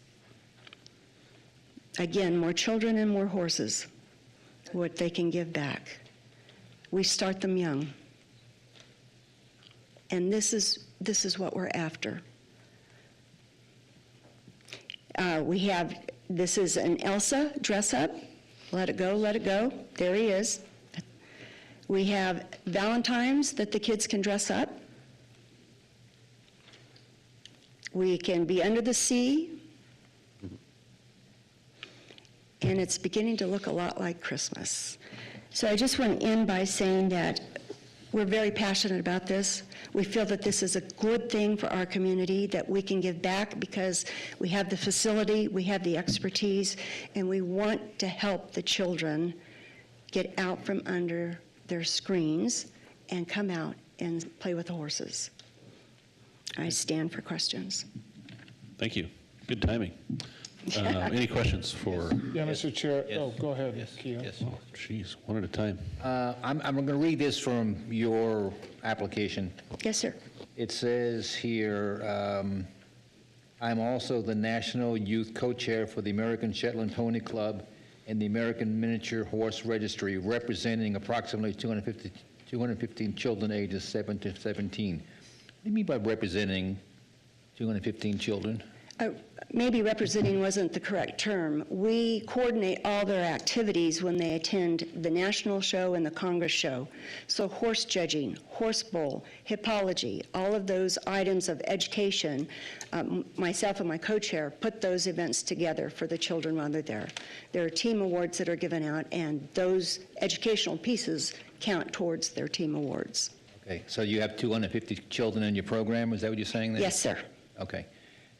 Again, more children and more horses, what they can give back. We start them young. And this is what we're after. This is an Elsa dress up. Let it go, let it go. There he is. We have Valentines that the kids can dress up. We can be under the sea. And it's beginning to look a lot like Christmas. So I just want to end by saying that we're very passionate about this. We feel that this is a good thing for our community, that we can give back because we have the facility, we have the expertise, and we want to help the children get out from under their screens and come out and play with the horses. I stand for questions. Thank you. Good timing. Any questions for? Yeah, Mr. Chair. Oh, go ahead, Keon. Yes. Oh, geez, one at a time. I'm going to read this from your application. Yes, sir. It says here, I'm also the National Youth Co-Chair for the American Shetland Pony Club and the American Miniature Horse Registry, representing approximately 215 children ages 7 to 17. What do you mean by representing 215 children? Maybe representing wasn't the correct term. We coordinate all their activities when they attend the national show and the Congress show. So horse judging, horse bowl, hippology, all of those items of education, myself and my co-chair put those events together for the children while they're there. There are team awards that are given out, and those educational pieces count towards their team awards. Okay, so you have 250 children in your program, is that what you're saying there? Yes, sir. Okay.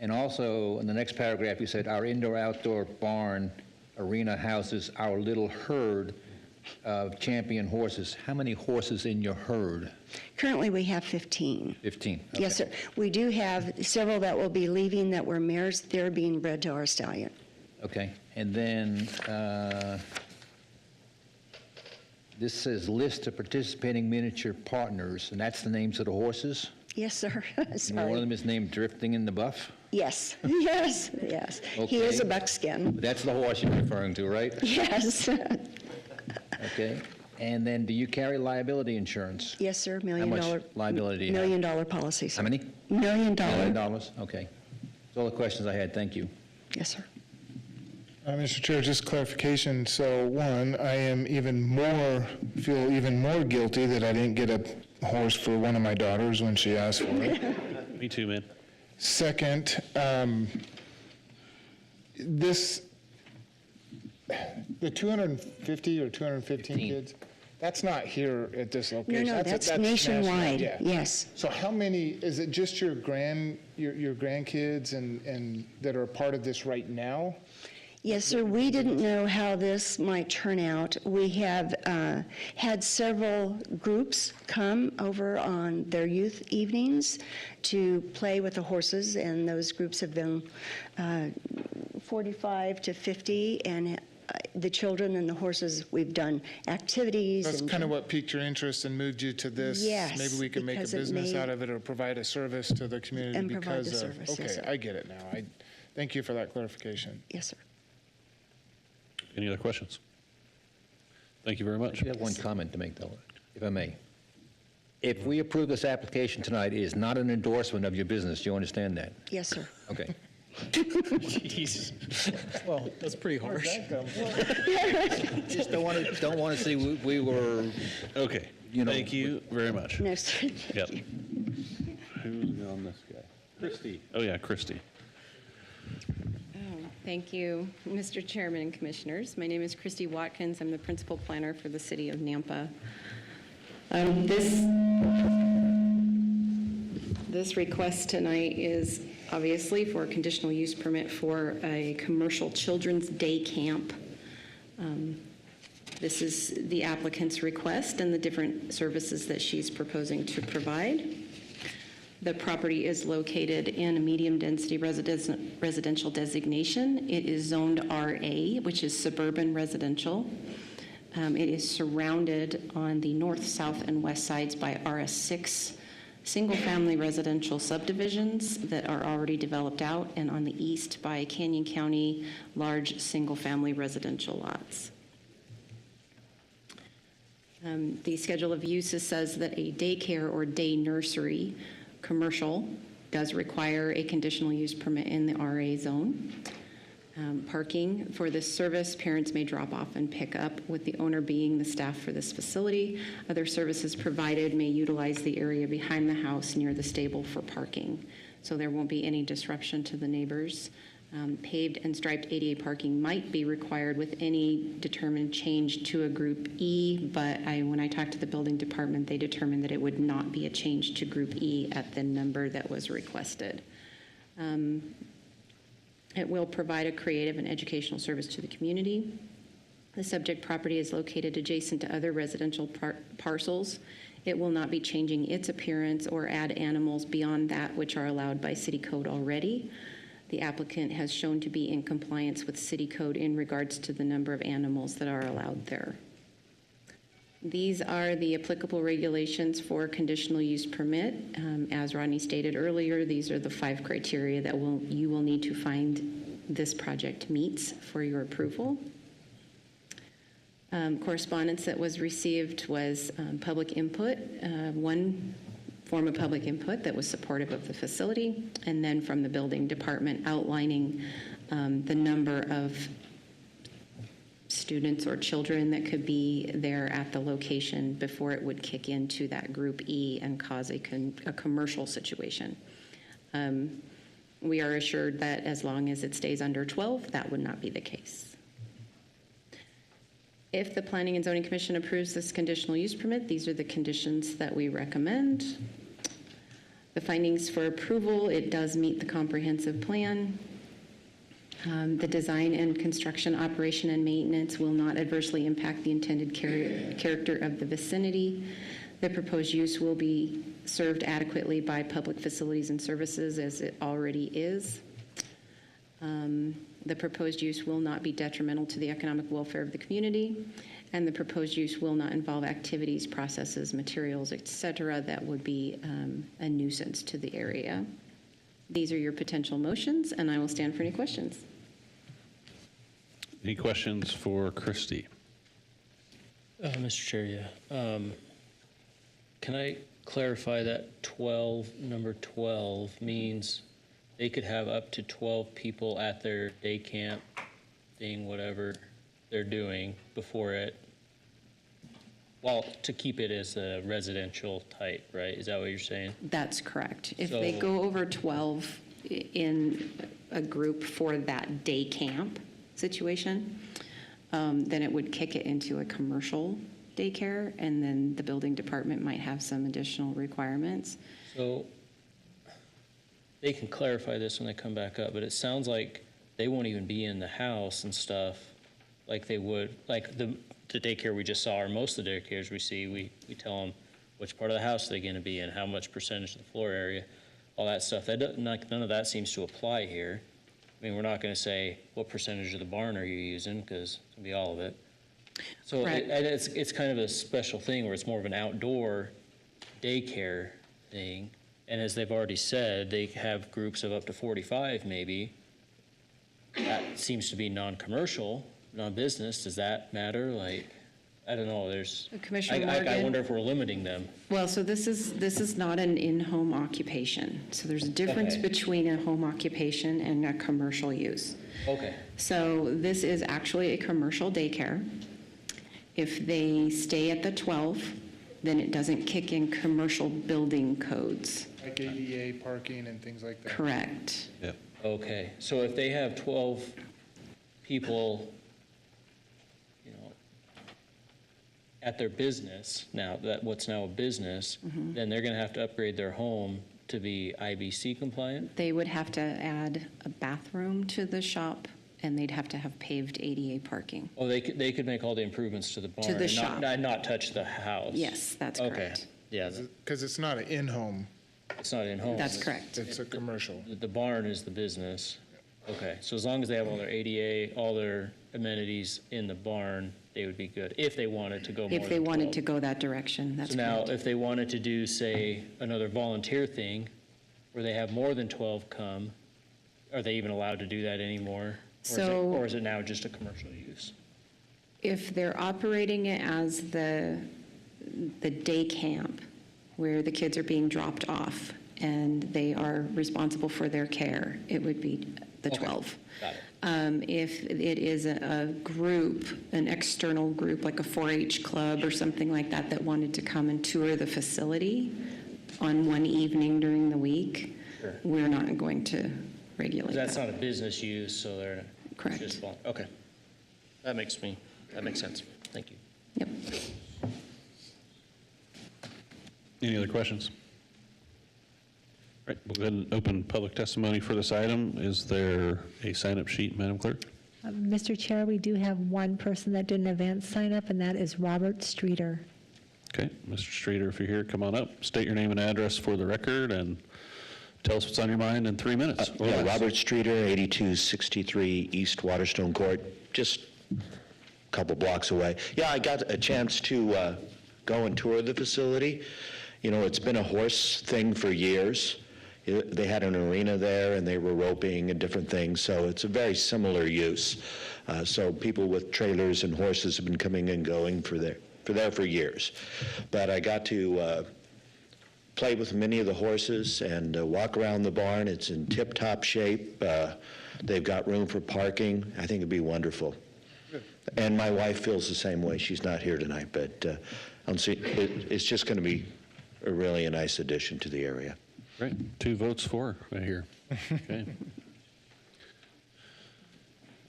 And also, in the next paragraph, you said, our indoor-outdoor barn arena houses our little herd of champion horses. How many horses in your herd? Currently, we have 15. 15. Okay. Yes, sir. We do have several that will be leaving that were mares. They're being bred to our stallion. Okay, and then this says list of participating miniature partners, and that's the names of the horses? Yes, sir. And one of Sorry. them is named Drifting in the Buff? Yes, yes, yes. He is a Okay. buckskin. That's the horse you're referring to, right? Yes. Okay, and then do you carry liability insurance? Yes, sir. How $1 much million. liability do you have? $1 million policy, sir. How many? $1 million. $1 million? Okay. That's all the questions I had, thank you. Yes, sir. Mr. Chair, just clarification. So one, I am feel even more guilty that I didn't get a horse for one of my daughters when she asked for it. Me too, man. Second, the 250 or 215 kids, that's not here at this No, location. no, that's national, nationwide. yeah. Yes. So how many, is it just your grandkids and that are a part of this right now? Yes, sir. We didn't know how this might turn out. We have had several groups come over on their youth evenings to play with the horses, and those groups have been 45 to 50, and the children and the horses, we've done activities. That's and- kind of what piqued your interest and moved you to this? Yes, Maybe we can make a because it business may- out of it or provide a service to the community And provide the because of... service, yes, Okay, sir. I get it now. Thank you for that clarification. Yes, sir. Any other questions? Thank you very much. I have one comment to make, though, if I may. If we approve this application tonight, it is not an endorsement of your business. Do you understand that? Yes, sir. Okay. Jeez. Well, that's pretty harsh. Just don't want to see we were, Okay, You know, thank you very much. No, sir. Yep. Who's on this guy? Christie. Oh, yeah, Christie. Thank you, Mr. Chairman and Commissioners. My name is Christy Watkins. I'm the Principal Planner for the City of Nampa. This request tonight is obviously for a conditional use permit for a commercial children's day camp. This is the applicant's request and the different services that she's proposing to provide. The property is located in a medium-density residential designation. It is zoned RA, which is suburban residential. It is surrounded on the north, south, and west sides by RS6 single-family residential subdivisions that are already developed out, and on the east by Canyon County large single-family residential lots. The schedule of uses says that a daycare or day nursery commercial does require a conditional use permit in the RA zone. Parking for this service, parents may drop off and pick up, with the owner being the staff for this facility. Other services provided may utilize the area behind the house near the stable for parking, so there won't be any disruption to the neighbors. Paved and striped ADA parking might be required with any determined change to a Group E, but when I talked to the building department, they determined that it would not be a change to Group E at the number that was requested. It will provide a creative and educational service to the community. The subject property is located adjacent to other residential parcels. It will not be changing its appearance or add animals beyond that which are allowed by city code already. The applicant has shown to be in compliance with city code in regards to the number of animals that are allowed there. These are the applicable regulations for conditional use permit. As Rodney stated earlier, these are the 5 criteria that you will need to find this project meets for your approval. Correspondence that was received was public input, one form of public input that was supportive of the facility, and then from the building department outlining the number of students or children that could be there at the location before it would kick into that Group E and cause a commercial situation. We are assured that as long as it stays under 12, that would not be the case. If the Planning and Zoning Commission approves this conditional use permit, these are the conditions that we recommend. The findings for approval, it does meet the comprehensive plan. The design and construction, operation, and maintenance will not adversely impact the intended character of the vicinity. The proposed use will be served adequately by public facilities and services as it already is. The proposed use will not be detrimental to the economic welfare of the community, and the proposed use will not involve activities, processes, materials, et cetera, that would be a nuisance to the area. These are your potential motions, and I will stand for any questions. Any questions for Christy? Mr. Chair, yeah. Can I clarify that number 12 means they could have up to 12 people at their day camp thing, whatever they're doing before it, well, to keep it as a residential type, right? Is that what you're saying? That's correct. If they So- go over 12 in a group for that day camp situation, then it would kick it into a commercial daycare, and then the building department might have some additional requirements. So they can clarify this when they come back up, but it sounds like they won't even be in the house and stuff like they would, like the daycare we just saw, or most of the daycares we see, we tell them which part of the house they're going to be in, how much percentage of the floor area, all that stuff. None of that seems to apply here. I mean, we're not going to say, what percentage of the barn are you using, because it's going to be all of it. So Correct. it's kind of a special thing where it's more of an outdoor daycare thing. And as they've already said, they have groups of up to 45 maybe. That seems to be non-commercial, non-business. Does that matter? Like, I don't know, Commissioner I Morgan? wonder if we're limiting them. Well, so this is not an in-home occupation. So there's a difference Okay. between a home occupation and a commercial use. Okay. So this is actually a commercial daycare. If they stay at the 12, then it doesn't kick in commercial building codes. Like ADA parking and things like that. Correct. Yep. Okay, so if they have 12 people, you know, at their business, what's now a business, then they're going to have to upgrade their home to be IBC compliant? They would have to add a bathroom to the shop, and they'd have to have paved ADA parking. Oh, they could make all the improvements to the barn. the and shop. Not touch the house? Yes, that's Okay, correct. yeah, Because it's not an in-home, it's not in home. That's correct. it's a commercial. The barn is the business. Okay, so as long as they have all their ADA, all their amenities in the barn, they would be good, if they wanted to go more than 12. If they wanted to go that direction, that's So now, correct. if they wanted to do, say, another volunteer thing, where they have more than 12 come, are they even allowed to do that anymore? Or is it now just a commercial use? If they're operating it as the day camp, where the kids are being dropped off and they are responsible for their care, it would be the 12. Got it. If it is a group, an external group, like a 4-H club or something like that, that wanted to come and tour the facility on one evening during the week, Sure. we're not going to regulate That's that. not a business use, so they're Correct. just, okay. That makes sense. Thank you. Yep. Any other questions? All right, we'll go ahead and open public testimony for this item. Is there a sign-up sheet, Madam Clerk? Mr. Chair, we do have one person that did an advance sign-up, and that is Robert Streeter. Okay, Mr. Streeter, if you're here, come on up. State your name and address for the record, and tell us what's on your mind in 3 minutes. or Yeah, less. Robert Streeter, 8263 East Waterstone Court, just a couple blocks away. Yeah, I got a chance to go and tour the facility. You know, it's been a horse thing for years. They had an arena there, and they were roping and different things, so it's a very similar use. So people with trailers and horses have been coming and going for there for years. But I got to play with many of the horses and walk around the barn. It's in tip-top shape. They've got room for parking. I think it'd be wonderful. And my wife feels the same way. She's not here tonight, but it's just going to be really a nice addition to the area. Great, 2 votes for right here. Okay.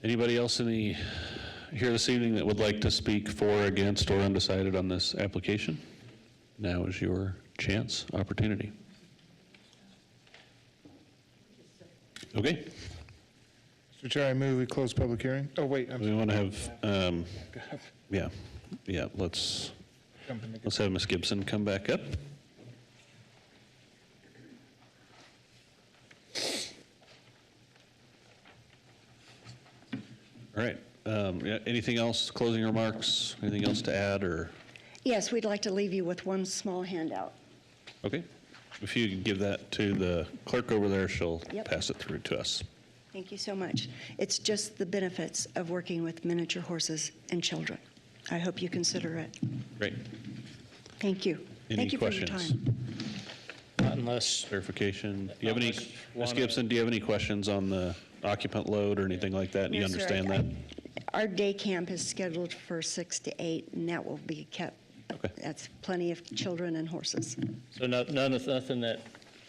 Anybody else here this evening that would like to speak for, against, or undecided on this application? Now is your chance, opportunity. Okay, Mr. Chair, I move we close public hearing. Oh, wait, I'm we want to have, yeah, let's have Ms. Gibson come back up. All right. Yeah, anything else, closing remarks, anything else to add, or, Yes, we'd like to leave you with one small handout. okay? If you could give that to the clerk over there, she'll Yep. pass it through to us. Thank you so much. It's just the benefits of working with miniature horses and children. I hope you consider it. Great. Thank you. Any Thank you for your questions? time. Not unless, Clarification. Do you have any, Unless you Ms. wanna- Gibson, do you have any questions on the occupant load or anything like that? Do you No, sir, understand I- that? Our day camp is scheduled for 6 to 8, and that will be kept. Okay. That's plenty of children and horses. so nothing that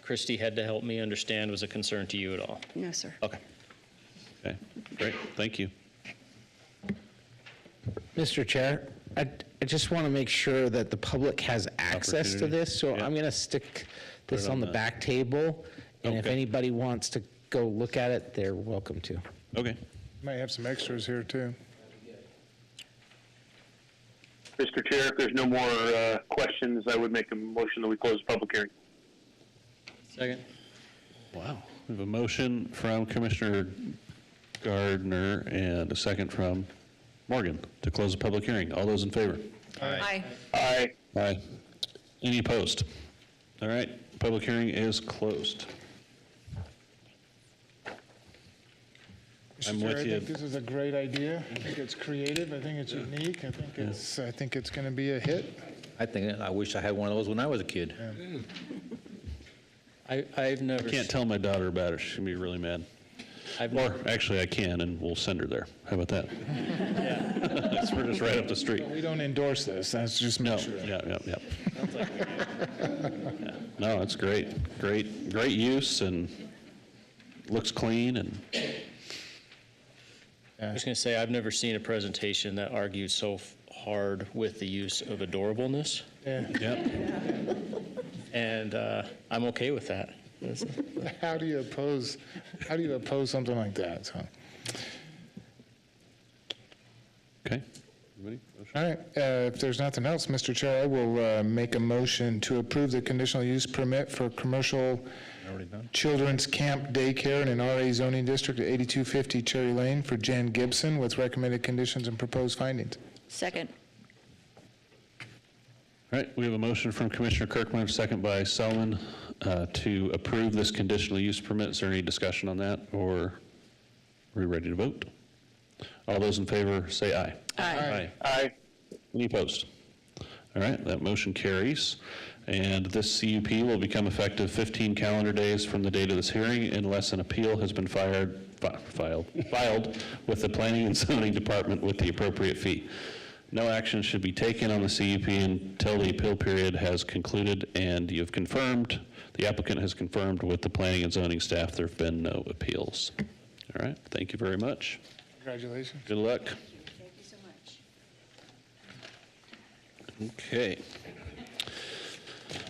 Christie had to help me understand was a concern to you at all? No, sir. Okay. Okay, great, thank you. Mr. Chair, I just want to make sure that the public has access to Opportunity. this, so Yeah. I'm going to stick this Put it on on the the- back table, and if Okay. anybody wants to go look at it, they're welcome to. Okay, Might have some extras here, too. Mr. Chair, if there's no more questions, I would make a motion that we close the public hearing. Second? wow. We have a motion from Commissioner Gardner and a second from Morgan to close the public hearing. All those in favor? Aye. Aye. Aye. Any opposed? All right, public hearing is closed. I'm Mr. Chair, with I you. think this is a great idea. I think it's creative. I think it's unique. I think it's going to be a hit. I wish I had one of those when I was a kid. I've never. Can't tell my daughter about it, she's gonna be really mad. Or, actually, I can, and we'll send her there. How about that? It's We're just right up the street. We don't endorse this. That's just make No, sure. yeah. Yeah. No, it's great. Great use, and looks clean, and I was going to say, I've never seen a presentation that argued so hard with the use of adorableness, Yeah. yep. and I'm okay with that. How do you oppose something like that? So, Okay. Anybody? all right, if there's nothing else, Mr. Chair, I will make a motion to approve the conditional use permit for commercial children's camp daycare in an RA zoning district at 8250 Cherry Lane for Jan Gibson with recommended conditions and proposed findings. Second. All right, we have a motion from Commissioner Kirkland, second by Selman, to approve this conditional use permit. Is there any discussion on that, or are we ready to vote? All those in favor, say aye. Aye. Aye. Any opposed? All right, that motion carries, and this CUP will become effective 15 calendar days from the date of this hearing unless an appeal has been filed with the Planning and Zoning Department with the appropriate fee. No action should be taken on the CUP until the appeal period has concluded, and the applicant has confirmed with the Planning and Zoning staff there have been no appeals. All right, thank you very much. Congratulations. Good luck. Thank you so much. Okay.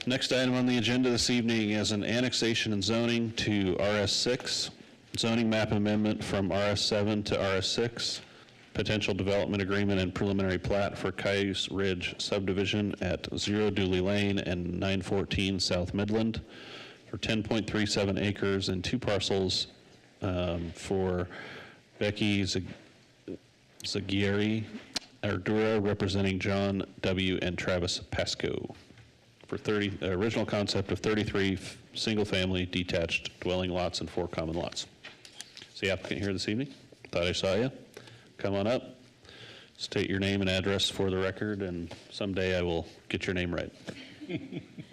Next item on the agenda this evening is an annexation and zoning to RS6, zoning map amendment from RS7 to RS6, potential development agreement and preliminary plat for Cayuse Ridge subdivision at 0 Dooley Lane and 914 South Midland for 10.37 acres and 2 parcels for Becky Zaguieri Ardura representing John W. and Travis Pasco for original concept of 33 single-family detached dwelling lots and 4 common lots. Is the applicant here this evening? Thought I saw you. Come on up. State your name and address for the record, and someday I will get your name right.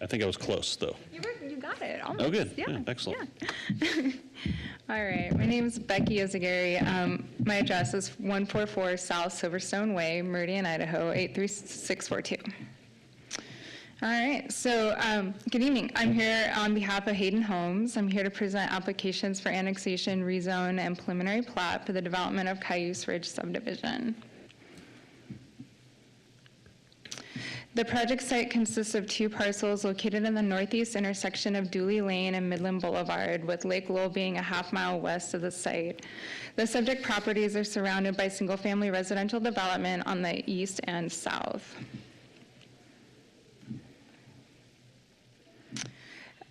I think I was close, though. You got it. Almost. Oh, good. Yeah. Yeah, excellent. Yeah. All right. My name is Becky Ozagari. My address is 144 South Silverstone Way, Meridian, Idaho, 83642. All right. So, good evening. I'm here on behalf of Hayden Homes. I'm here to present applications for annexation, rezone, and preliminary plat for the development of Cayuse Ridge subdivision. The project site consists of 2 parcels located in the northeast intersection of Dooley Lane and Midland Boulevard, with Lake Lowell being a half-mile west of the site. The subject properties are surrounded by single-family residential development on the east and south.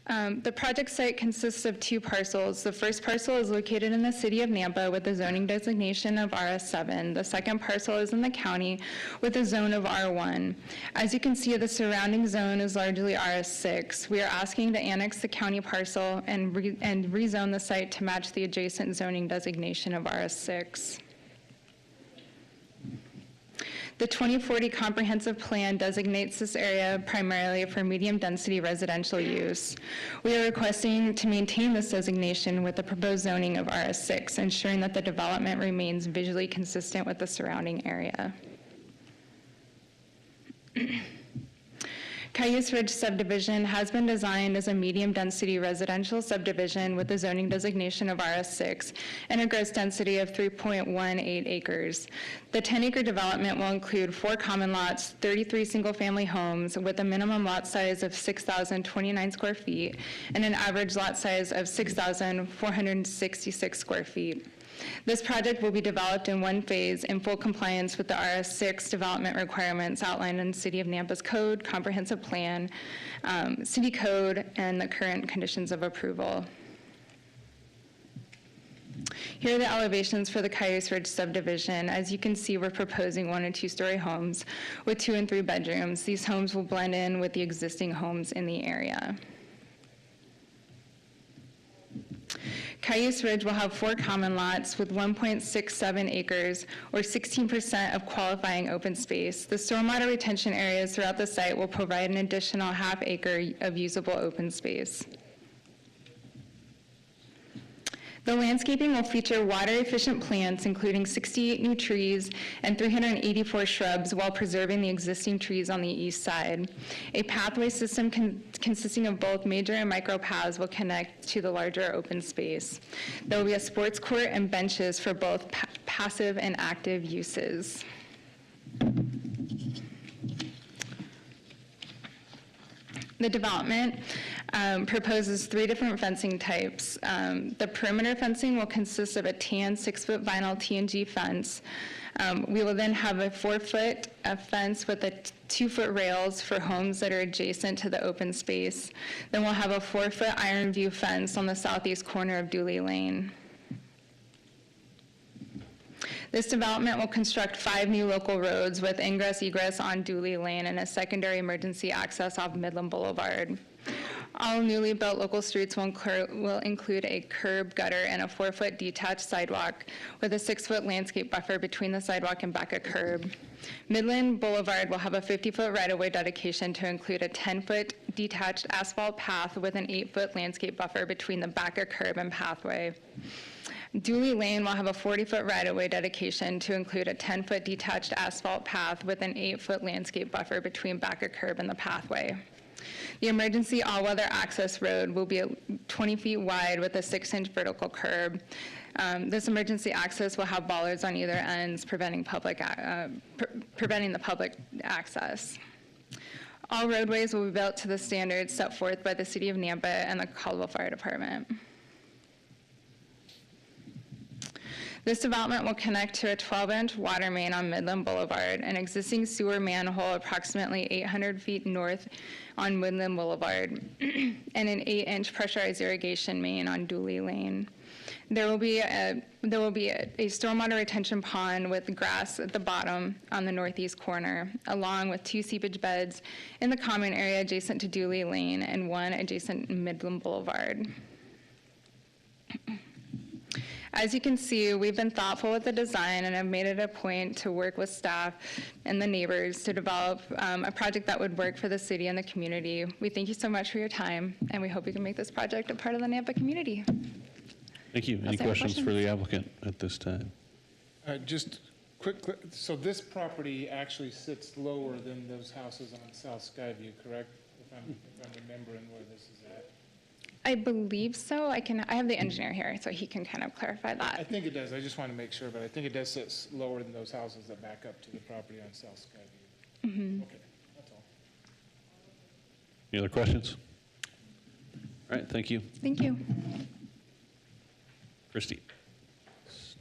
The project site consists of 2 parcels. The first parcel is located in the city of Nampa with a zoning designation of RS7. The second parcel is in the county with a zone of R1. As you can see, the surrounding zone is largely RS6. We are asking to annex the county parcel and rezone the site to match the adjacent zoning designation of RS6. The 2040 comprehensive plan designates this area primarily for medium-density residential use. We are requesting to maintain this designation with the proposed zoning of RS6, ensuring that the development remains visually consistent with the surrounding area. Cayuse Ridge subdivision has been designed as a medium-density residential subdivision with the zoning designation of RS6 and a gross density of 3.18 acres. The 10-acre development will include 4 common lots, 33 single-family homes with a minimum lot size of 6,029 square feet and an average lot size of 6,466 square feet. This project will be developed in one phase in full compliance with the RS6 development requirements outlined in City of Nampa's code, comprehensive plan, city code, and the current conditions of approval. Here are the elevations for the Cayuse Ridge subdivision. As you can see, we're proposing 1- and 2-story homes with 2 and 3 bedrooms. These homes will blend in with the existing homes in the area. Cayuse Ridge will have 4 common lots with 1.67 acres, or 16% of qualifying open space. The stormwater retention areas throughout the site will provide an additional ½ acre of usable open space. The landscaping will feature water-efficient plants, including 68 new trees and 384 shrubs, while preserving the existing trees on the east side. A pathway system consisting of both major and micro paths will connect to the larger open space. There will be a sports court and benches for both passive and active uses. The development proposes 3 different fencing types. The perimeter fencing will consist of a tan 6-foot vinyl T&G fence. We will then have a 4-foot fence with a 2-foot rails for homes that are adjacent to the open space. Then we'll have a 4-foot iron view fence on the southeast corner of Dooley Lane. This development will construct 5 new local roads with ingress-egress on Dooley Lane and a secondary emergency access off Midland Boulevard. All newly built local streets will include a curb, gutter, and a 4-foot detached sidewalk with a 6-foot landscape buffer between the sidewalk and back of curb. Midland Boulevard will have a 50-foot right-of-way dedication to include a 10-foot detached asphalt path with an 8-foot landscape buffer between the back of curb and pathway. Dooley Lane will have a 40-foot right-of-way dedication to include a 10-foot detached asphalt path with an 8-foot landscape buffer between back of curb and the pathway. The emergency all-weather access road will be 20 feet wide with a 6-inch vertical curb. This emergency access will have bollards on either ends, preventing the public access. All roadways will be built to the standards set forth by the City of Nampa and the Caldwell Fire Department. This development will connect to a 12-inch water main on Midland Boulevard, an existing sewer manhole approximately 800 feet north on Midland Boulevard, and an 8-inch pressurized irrigation main on Dooley Lane. There will be a stormwater retention pond with grass at the bottom on the northeast corner, along with 2 seepage beds in the common area adjacent to Dooley Lane and 1 adjacent Midland Boulevard. As you can see, we've been thoughtful with the design and have made it a point to work with staff and the neighbors to develop a project that would work for the city and the community. We thank you so much for your time, and we hope we can make this project a part of the Nampa community. Thank you. Any questions for the applicant at this time? Just quick, so this property actually sits lower than those houses on South Skyview, correct? If I'm remembering where this is at. I believe so. I have the engineer here, so he can kind of clarify that. I think it does. I just want to make sure, but I think it does sit lower than those houses that back up to the property on South Skyview. Mm-hmm. Okay, that's all. Any other questions? All right, thank you. Thank you. Christy,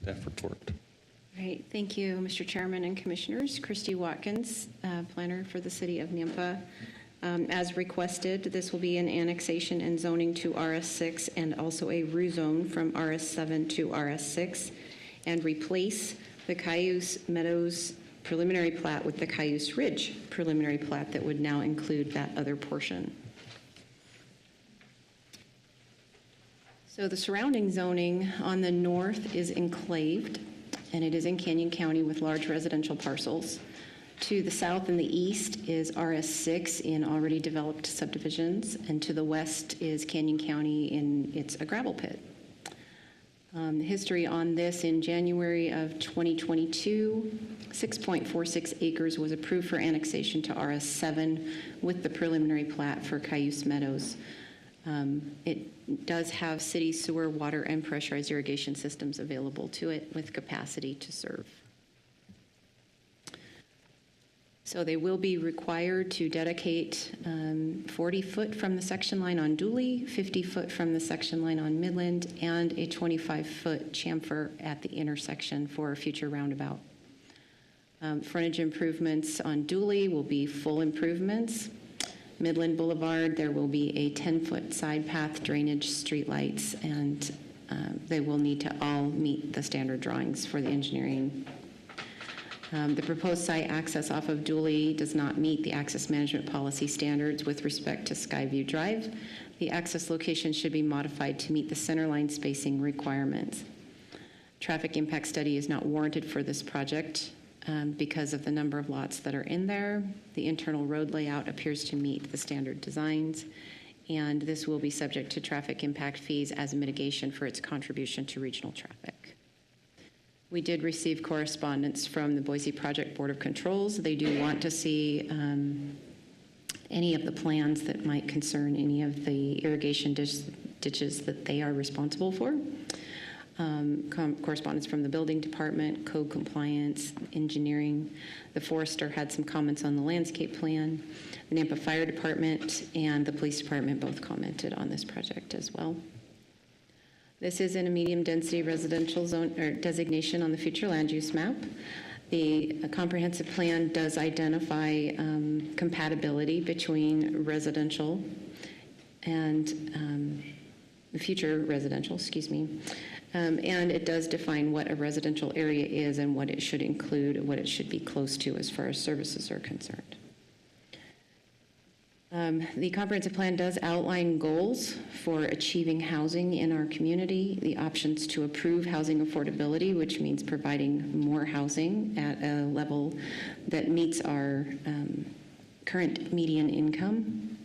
staff report. All right, thank you, Mr. Chairman and Commissioners. Christy Watkins, planner for the City of Nampa. As requested, this will be an annexation and zoning to RS6 and also a rezone from RS7 to RS6 and replace the Cayuse Meadows preliminary plat with the Cayuse Ridge preliminary plat that would now include that other portion. So the surrounding zoning on the north is enclaved, and it is in Canyon County with large residential parcels. To the south and the east is RS6 in already developed subdivisions, and to the west is Canyon County it's a gravel pit. History on this: in January of 2022, 6.46 acres was approved for annexation to RS7 with the preliminary plat for Cayuse Meadows. It does have city sewer, water, and pressurized irrigation systems available to it with capacity to serve. So they will be required to dedicate 40 foot from the section line on Dooley, 50 foot from the section line on Midland, and a 25-foot chamfer at the intersection for a future roundabout. Frontage improvements on Dooley will be full improvements. Midland Boulevard, there will be a 10-foot side path, drainage, streetlights, and they will need to all meet the standard drawings for the engineering. The proposed site access off of Dooley does not meet the access management policy standards with respect to Skyview Drive. The access location should be modified to meet the centerline spacing requirements. Traffic impact study is not warranted for this project because of the number of lots that are in there. The internal road layout appears to meet the standard designs, and this will be subject to traffic impact fees as a mitigation for its contribution to regional traffic. We did receive correspondence from the Boise Project Board of Controls. They do want to see any of the plans that might concern any of the irrigation ditches that they are responsible for. Correspondence from the building department, code compliance, engineering. The forester had some comments on the landscape plan. The Nampa Fire Department and the police department both commented on this project as well. This is in a medium density residential zone or designation on the future land use map. The comprehensive plan does identify compatibility between residential and future residential, and it does define what a residential area is and what it should include, what it should be close to as far as services are concerned. The comprehensive plan does outline goals for achieving housing in our community, the options to improve housing affordability, which means providing more housing at a level that meets our current median income.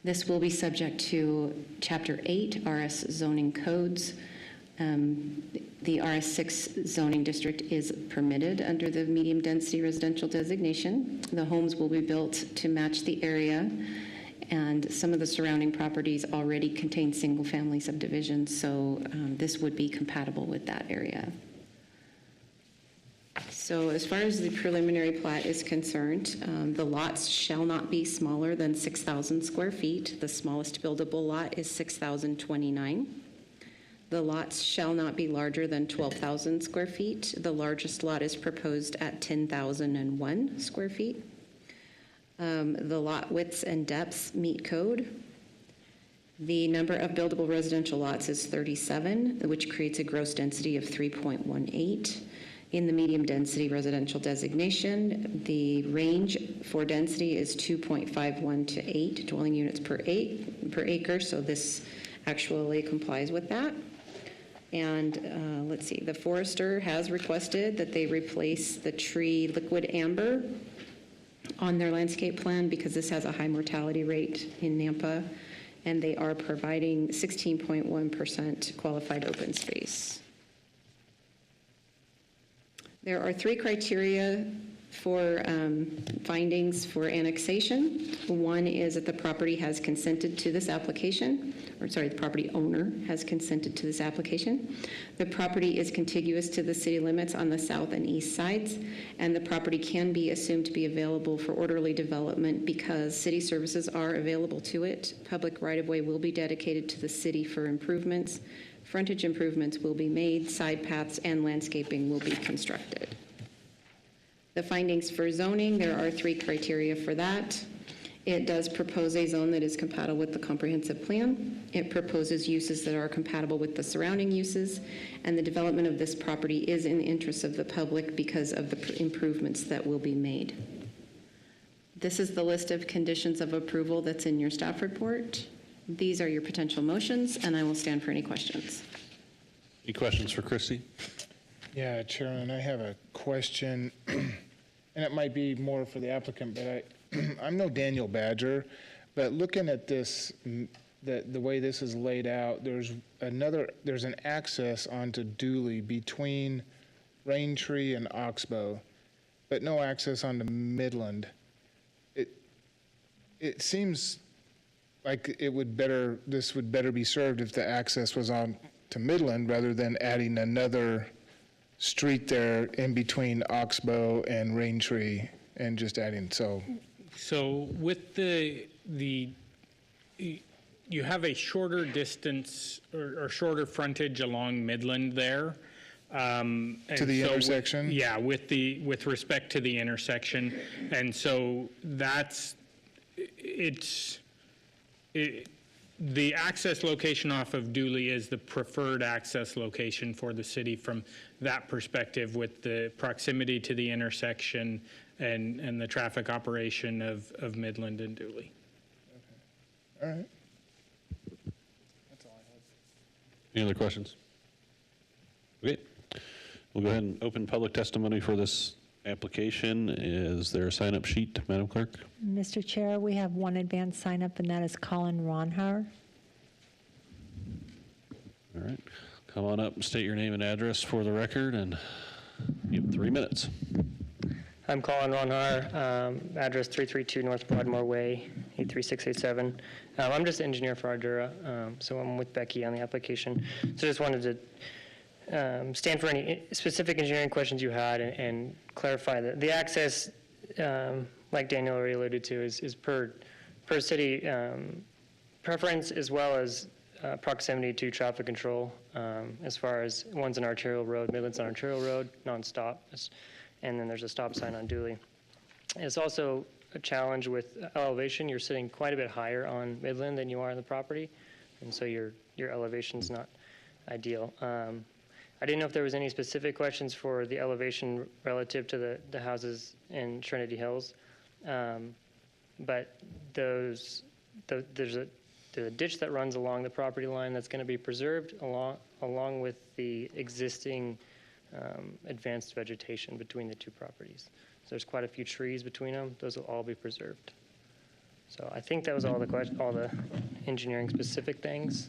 This will be subject to Chapter 8 RS zoning codes. The RS6 zoning district is permitted under the medium density residential designation. The homes will be built to match the area, and some of the surrounding properties already contain single-family subdivisions, so this would be compatible with that area. So as far as the preliminary plat is concerned, the lots shall not be smaller than 6,000 square feet. The smallest buildable lot is 6,029. The lots shall not be larger than 12,000 square feet. The largest lot is proposed at 10,001 square feet. The lot widths and depths meet code. The number of buildable residential lots is 37, which creates a gross density of 3.18. In the medium density residential designation, the range for density is 2.51 to 8 dwelling units per acre, so this actually complies with that. And let's see, the forester has requested that they replace the tree liquid amber on their landscape plan because this has a high mortality rate in Nampa, and they are providing 16.1% qualified open space. There are 3 criteria for findings for annexation. One is that the property has consented to this application, the property owner has consented to this application. The property is contiguous to the city limits on the south and east sides, and the property can be assumed to be available for orderly development because city services are available to it. Public right-of-way will be dedicated to the city for improvements. Frontage improvements will be made, side paths and landscaping will be constructed. The findings for zoning, there are 3 criteria for that. It does propose a zone that is compatible with the comprehensive plan. It proposes uses that are compatible with the surrounding uses, and the development of this property is in the interest of the public because of the improvements that will be made. This is the list of conditions of approval that's in your staff report. These are your potential motions, and I will stand for any questions. Any questions for Christy? Yeah, Chairman, I have a question, and it might be more for the applicant, but I'm no Daniel Badger, but looking at this, the way this is laid out, there's an access onto Dooley between Raintree and Oxbow, but no access onto Midland. It seems like this would better be served if the access was on to Midland rather than adding another street there in between Oxbow and Raintree and just adding, So with you have a shorter distance or shorter frontage along Midland there. To the intersection? Yeah, with respect to the intersection. And so the access location off of Dooley is the preferred access location for the city from that perspective, with the proximity to the intersection and the traffic operation of Midland and Dooley. all right. Any other questions? Okay, we'll go ahead and open public testimony for this application. Is there a sign-up sheet, Madam Clerk? Mr. Chair, we have one advanced sign-up, and that is Colin Ronhar. All right, come on up and state your name and address for the record, and you have 3 minutes. I'm Colin Ronhar, address 332 North Broadmoor Way, 83687. I'm just an engineer for Ardura, so I'm with Becky on the application. So just wanted to stand for any specific engineering questions you had and clarify that the access, like Daniel already alluded to, is per city preference, as well as proximity to traffic control, as far as one's an arterial road, Midland's an arterial road, nonstop, and then there's a stop sign on Dooley. It's also a challenge with elevation. You're sitting quite a bit higher on Midland than you are on the property, and so your elevation's not ideal. I didn't know if there was any specific questions for the elevation relative to the houses in Trinity Hills, but there's a ditch that runs along the property line that's going to be preserved along with the existing advanced vegetation between the two properties. So there's quite a few trees between them. Those will all be preserved. So I think that was all the engineering specific things.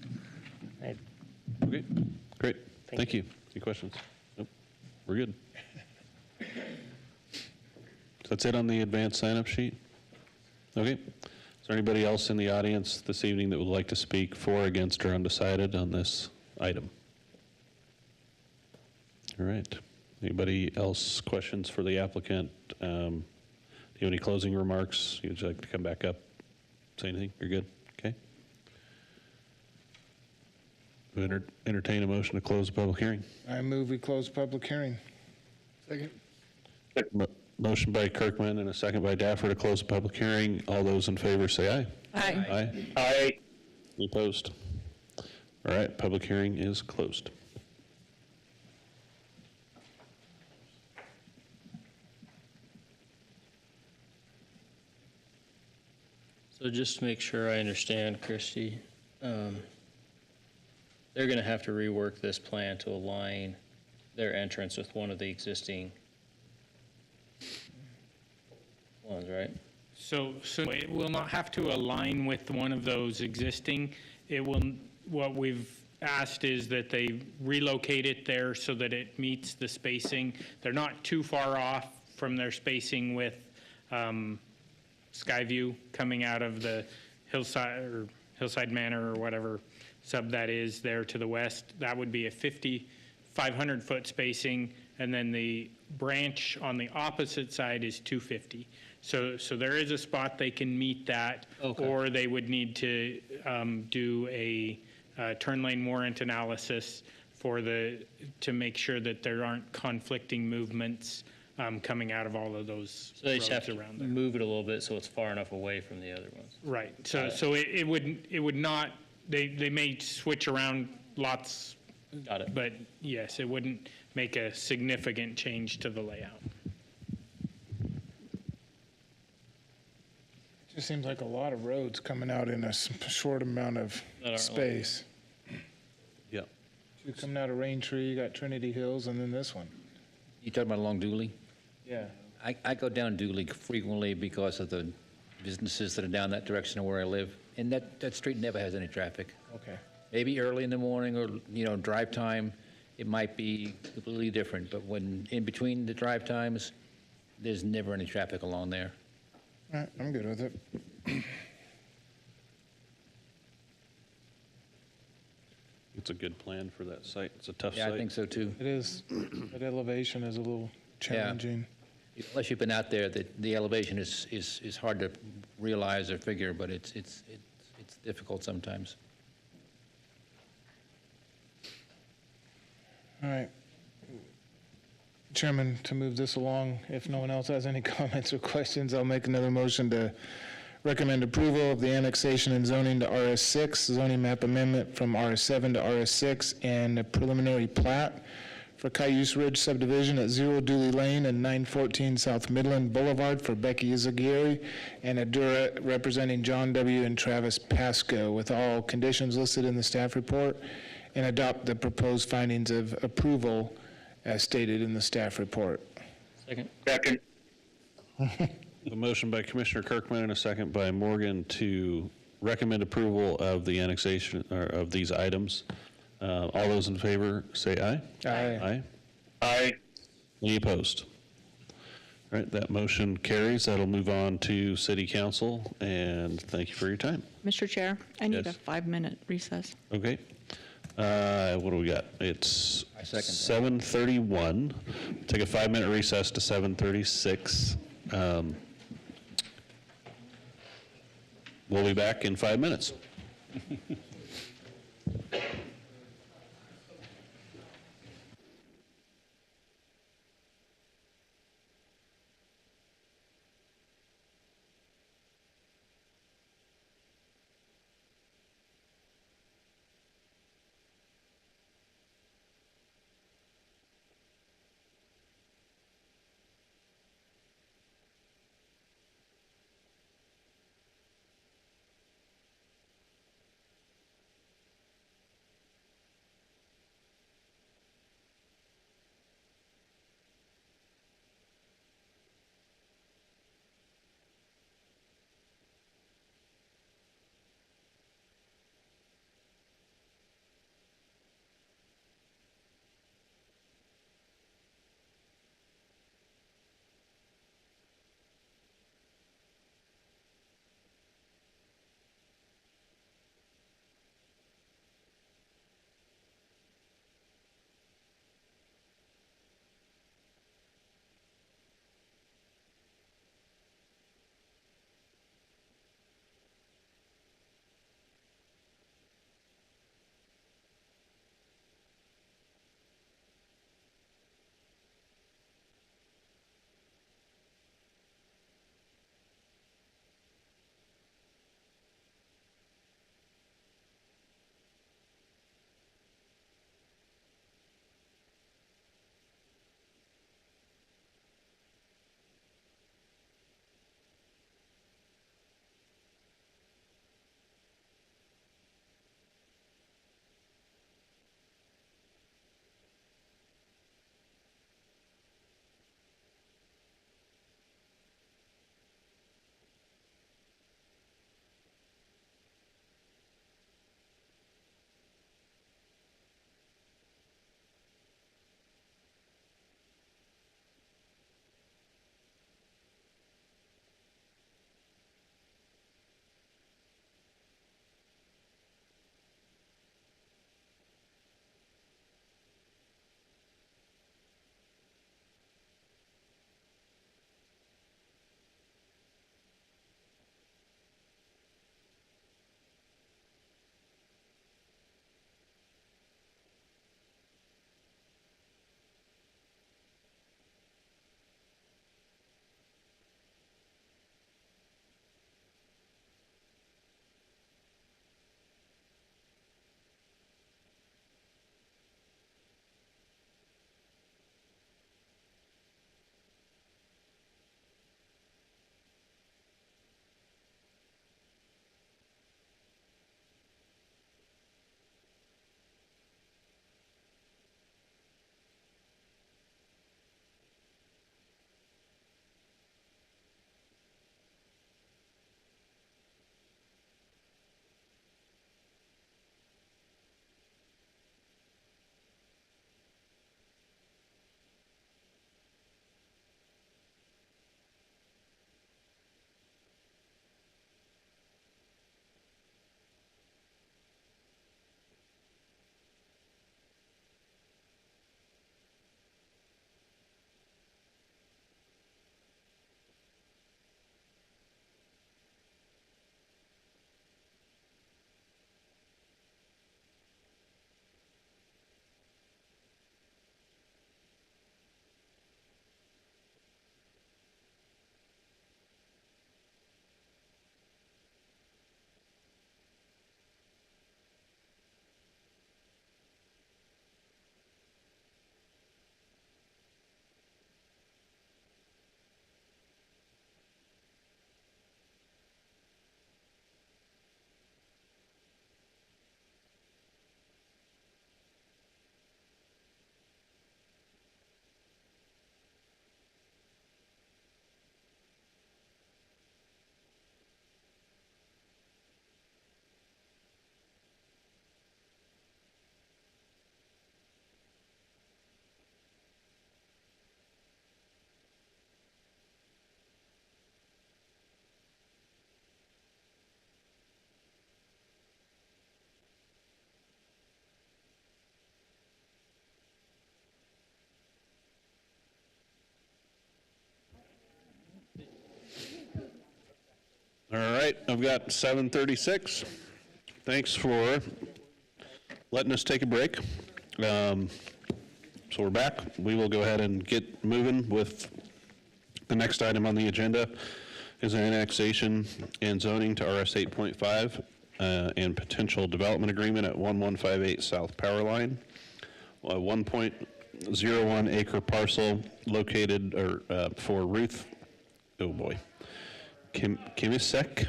Okay, great. Thank you. Any questions? Nope. We're good. So that's it on the advanced sign-up sheet? Okay. Is there anybody else in the audience this evening that would like to speak for, against, or undecided on this item? All right. Anybody else questions for the applicant? Do you have any closing remarks? Would you like to come back up, say anything? You're good? Okay. We'll entertain a motion to close the public hearing. I move we close public hearing. Second. Motion by Kirkman and a second by Daffer to close the public hearing. All those in favor say aye. Aye. Aye. Aye. Any opposed? All right, public hearing is closed. So just to make sure I understand, Christy, they're going to have to rework this plan to align their entrance with one of the existing ones, right? So it will not have to align with one of those existing. It will, what we've asked is that they relocate it there so that it meets the spacing. They're not too far off from their spacing with Skyview coming out of the Hillside Manor or whatever sub that is there to the west. That would be a 500-foot spacing, and then the branch on the opposite side is 250. So there is a spot they can meet that, or they would need to do a turn lane warrant analysis to make sure that there aren't conflicting movements coming out of all of those So they roads just have to around there. move it a little bit so it's far enough away from the other ones. Right, so it would not, they may switch around lots. Got it. But yes, it wouldn't make a significant change to the layout. Just seems like a lot of roads coming out in a short amount of That aren't space. Yeah. You coming out of Rain Tree, you got Trinity Hills, and then this one. You talking about along Dooley? Yeah. I go down Dooley frequently because of the businesses that are down that direction of where I live, and that street never has any traffic. Okay. Maybe early in the morning or, drive time, it might be completely different, but when, in between the drive times, there's never any traffic along there. All right, I'm good with it. It's a good plan for that site. It's a tough Yeah, site. I think so too. It is, that elevation is a little challenging. Unless you've been out there, the elevation is hard to realize or figure, but it's difficult sometimes. All right. Chairman, to move this along, if no one else has any comments or questions, I'll make another motion to recommend approval of the annexation and zoning to RS6, zoning map amendment from RS7 to RS6, and a preliminary plat for Cayuse Ridge subdivision at 0 Dooley Lane and 914 South Midland Boulevard for Becky Izaguirre and Adura representing John W. and Travis Pasco, with all conditions listed in the staff report, and adopt the proposed findings of approval as stated in the staff report. Second. Second. A motion by Commissioner Kirkman and a second by Morgan to recommend approval of the annexation or of these items. All those in favor say aye. Aye. Aye. Aye. Any opposed? All right, that motion carries. That'll move on to City Council, and thank you for your time. Mr. Chair, I need a Yes. 5-minute recess. Okay. What do we got? It's I second that. 7:31. Take a 5-minute recess to 7:36. We'll be back in 5 minutes. All right, I've got 7:36. Thanks for letting us take a break. So we're back. We will go ahead and get moving with the next item on the agenda is an annexation and zoning to RS 8.5 and potential development agreement at 1158 South Power Line. A 1.01 acre parcel located for Ruth, oh boy, Kimisek,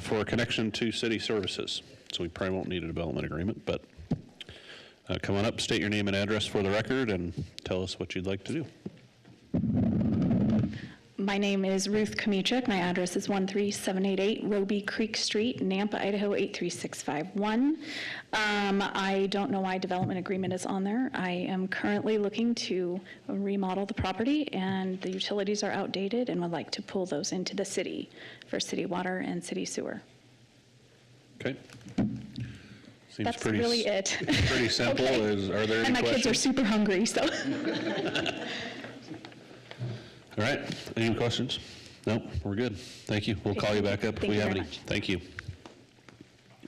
for a connection to city services. So we probably won't need a development agreement, but come on up, state your name and address for the record, and tell us what you'd like to do. My name is Ruth Kamichuk. My address is 13788 Roby Creek Street, Nampa, Idaho 83651. I don't know why development agreement is on there. I am currently looking to remodel the property, and the utilities are outdated and would like to pull those into the city for city water and city sewer. Okay. Seems That's pretty really it. Pretty simple. Okay. Are there any And my questions? kids are super hungry, so. All right, any questions? Nope, we're good. Thank you. We'll call you back up if Thank we you have very any. much. Thank you.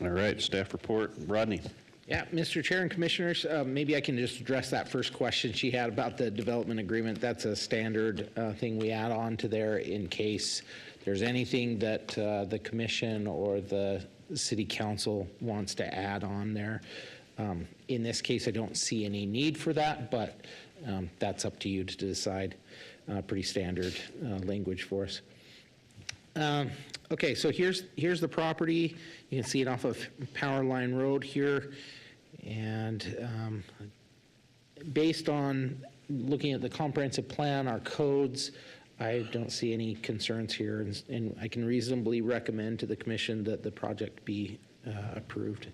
All right, staff report. Rodney. Yeah, Mr. Chair and Commissioners, maybe I can just address that first question she had about the development agreement. That's a standard thing we add on to there in case there's anything that the commission or the city council wants to add on there. In this case, I don't see any need for that, but that's up to you to decide. Pretty standard language for us. Okay, so here's the property. You can see it off of Power Line Road here. And based on looking at the comprehensive plan, our codes, I don't see any concerns here. And I can reasonably recommend to the commission that the project be approved.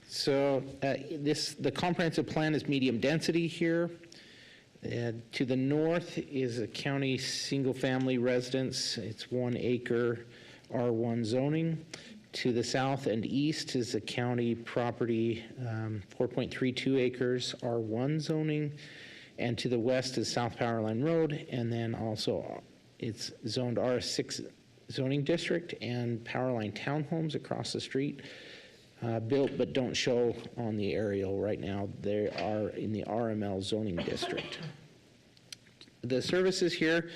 So the comprehensive plan is medium density here. To the north is a county single-family residence. It's 1 acre R1 zoning. To the south and east is a county property, 4.32 acres R1 zoning. And to the west is South Power Line Road, and then also it's zoned R6 zoning district and Power Line townhomes across the street. Built but don't show on the aerial right now. They are in the RML zoning district. The services here,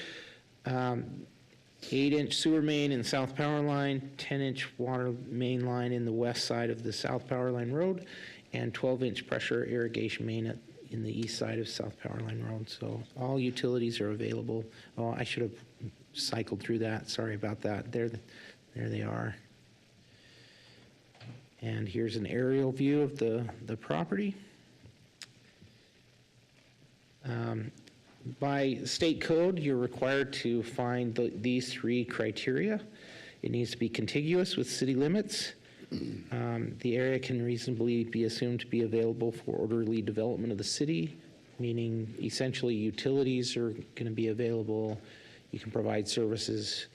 8-inch sewer main in South Power Line, 10-inch water main line in the west side of the South Power Line Road, and 12-inch pressure irrigation main in the east side of South Power Line Road. So all utilities are available. Oh, I should have cycled through that. Sorry about that. There they are. And here's an aerial view of the property. By state code, you're required to find these 3 criteria. It needs to be contiguous with city limits. The area can reasonably be assumed to be available for orderly development of the city, meaning essentially utilities are going to be available. You can provide services.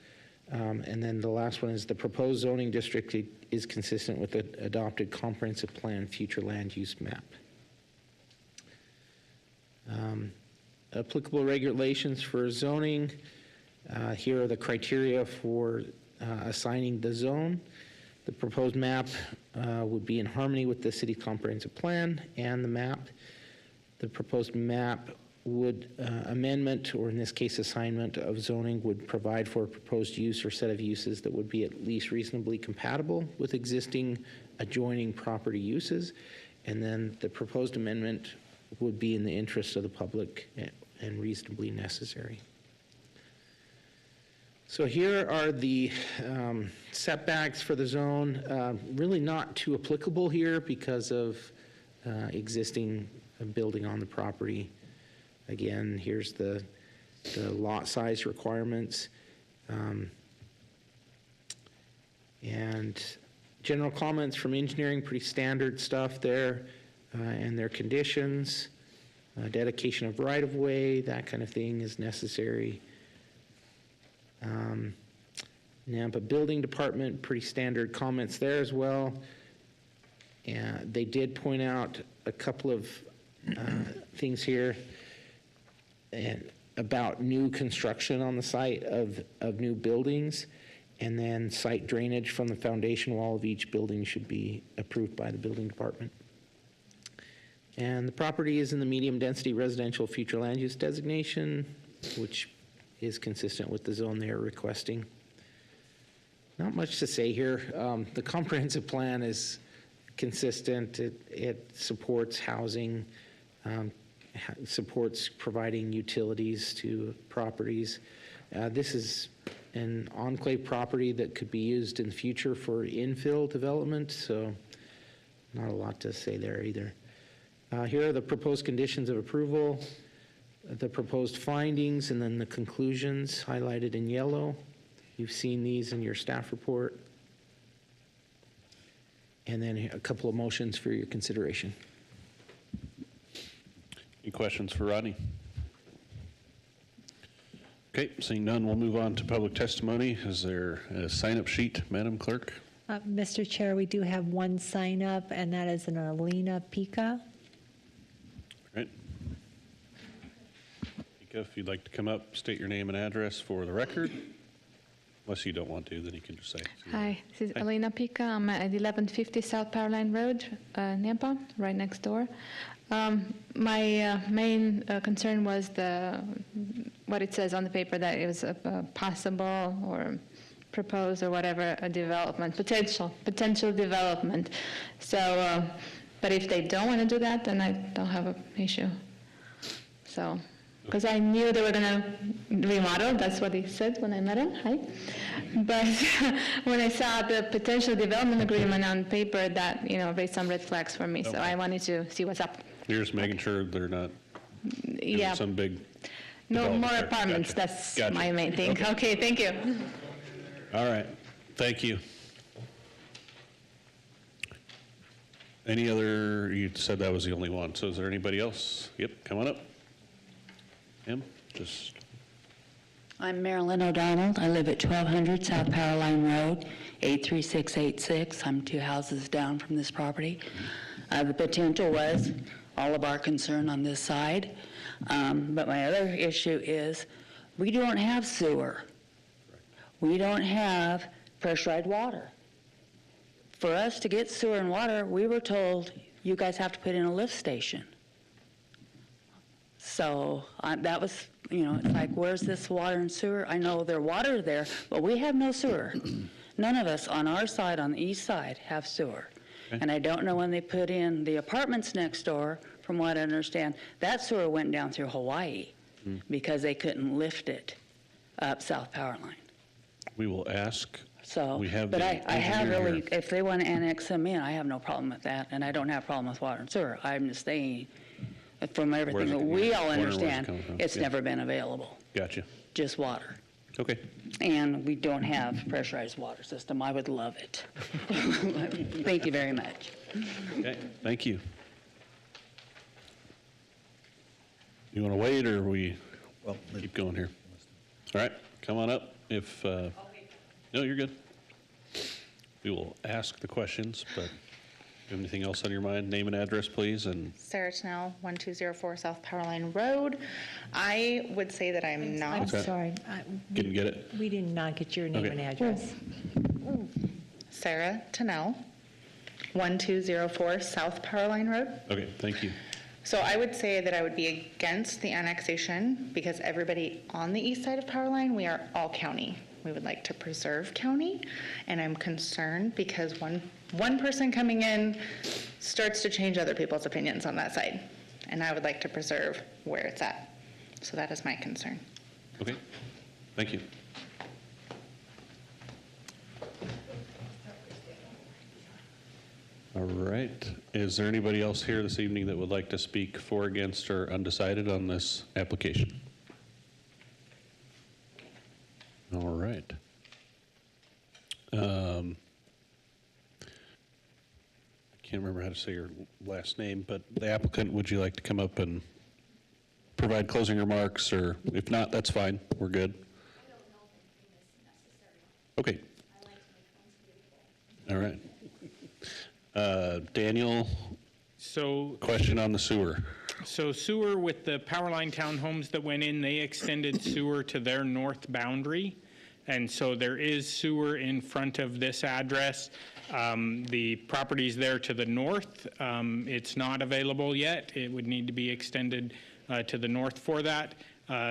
And then the last one is the proposed zoning district is consistent with the adopted comprehensive plan future land use map. Applicable regulations for zoning. Here are the criteria for assigning the zone. The proposed map would be in harmony with the city comprehensive plan and the map. The proposed map would amendment, or in this case assignment of zoning, would provide for a proposed use or set of uses that would be at least reasonably compatible with existing adjoining property uses. And then the proposed amendment would be in the interest of the public and reasonably necessary. So here are the setbacks for the zone. Really not too applicable here because of existing building on the property. Again, here's the lot size requirements. And general comments from engineering, pretty standard stuff there, and their conditions. Dedication of right-of-way, that kind of thing is necessary. Nampa Building Department, pretty standard comments there as well. And they did point out a couple of things here. And about new construction on the site of new buildings, and then site drainage from the foundation wall of each building should be approved by the building department. And the property is in the medium-density residential future land use designation, which is consistent with the zone they're requesting. Not much to say here. The comprehensive plan is consistent. It supports housing, supports providing utilities to properties. This is an enclave property that could be used in the future for infill development, so not a lot to say there either. Here are the proposed conditions of approval, the proposed findings, and then the conclusions highlighted in yellow. You've seen these in your staff report. And then a couple of motions for your consideration. Any questions for Rodney? Okay, seeing none, we'll move on to public testimony. Is there a sign-up sheet, Madam Clerk? Mr. Chair, we do have one sign up, and that is an Alina Pica. Right. Pika, if you'd like to come up, state your name and address for the record. Unless you don't want to, then you can just say. Hi, this is Elena Pica. I'm at 1150 South Powerline Road, Nampa, right next door. My main concern was what it says on the paper, that it was a possible or proposed or whatever, a development, potential development. So, but if they don't want to do that, then I don't have an issue. So, because I knew they were going to remodel, that's what he said when I met him, hi. But when I saw the potential development agreement on paper, that, raised some red flags for me. So I wanted to see what's up. You're just making sure they're not doing Yeah. some big. No development more there. apartments, Gotcha. that's Gotcha. my main thing. Okay, thank you. All right, thank you. Any other, you said that was the only one, so is there anybody else? Yep, come on up. Just. I'm Marilyn O'Donnell. I live at 1200 South Powerline Road, 83686. I'm 2 houses down from this property. The potential was all of our concern on this side. But my other issue is we don't have sewer. We don't have pressurized water. For us to get sewer and water, we were told, you guys have to put in a lift station. So that was, it's like, where's this water and sewer? I know there's water there, but we have no sewer. None of us on our side, on the east side, have sewer. Okay. And I don't know when they put in the apartments next door, from what I understand, that sewer went down through Hawaii because they couldn't lift it up South Powerline. We will ask. So, we have but I have engineer really, here. if they want to annex them in, I have no problem with that, and I don't have a problem with water and sewer. I'm just saying, from everything that we all understand, it's never been available. Gotcha. Just water. Okay. And we don't have pressurized water system. I would love it. Thank you very much. Okay, thank you. You want to wait, or we keep going here? All right, come on up. If no, you're good. We will ask the questions, but you have anything else on your mind? Name and address, please, and Sarah Tennell, 1204 South Powerline Road. I would say that I'm not. I'm sorry. Didn't get it? We did not get your name Okay. and address. Sarah Tennell, 1204 South Powerline Road. Okay, thank you. So I would say that I would be against the annexation because everybody on the east side of Powerline, we are all county. We would like to preserve county, and I'm concerned because one person coming in starts to change other people's opinions on that side, and I would like to preserve where it's at. So that is my concern. Okay, thank you. All right. Is there anybody else here this evening that would like to speak for, against, or undecided on this application? All right. I can't remember how to say your last name, but the applicant, would you like to come up and provide closing remarks, or if not, that's fine. We're good. Okay. All right. Daniel, So, question on the sewer. So sewer with the Powerline townhomes that went in, they extended sewer to their north boundary. And so there is sewer in front of this address. The properties there to the north, it's not available yet. It would need to be extended to the north for that.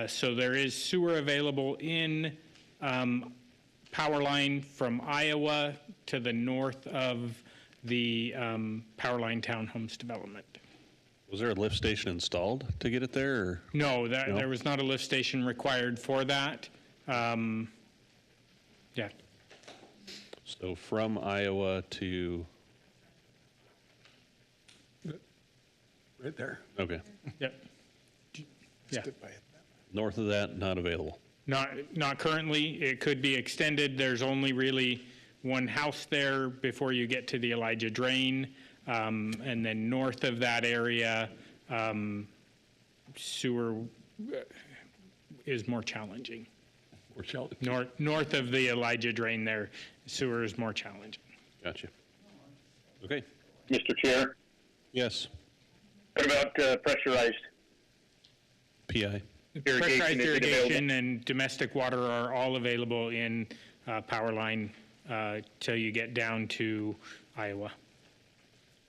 So there is sewer available in Powerline from Iowa to the north of the Powerline townhomes development. Was there a lift station installed to get it there? Or? No, there was not a lift station required for that. Yeah. So from Iowa to, Right there. okay. Yep. Yeah. North of that, not available. Not currently. It could be extended. There's only really one house there before you get to the Elijah Drain. And then north of that area, sewer is more challenging. North of the Elijah Drain there, sewer is more challenging. Gotcha. Okay. Mr. Chair, Yes. what about pressurized PI. Pressurized irrigation? Is it irrigation available? and domestic water are all available in Powerline till you get down to Iowa.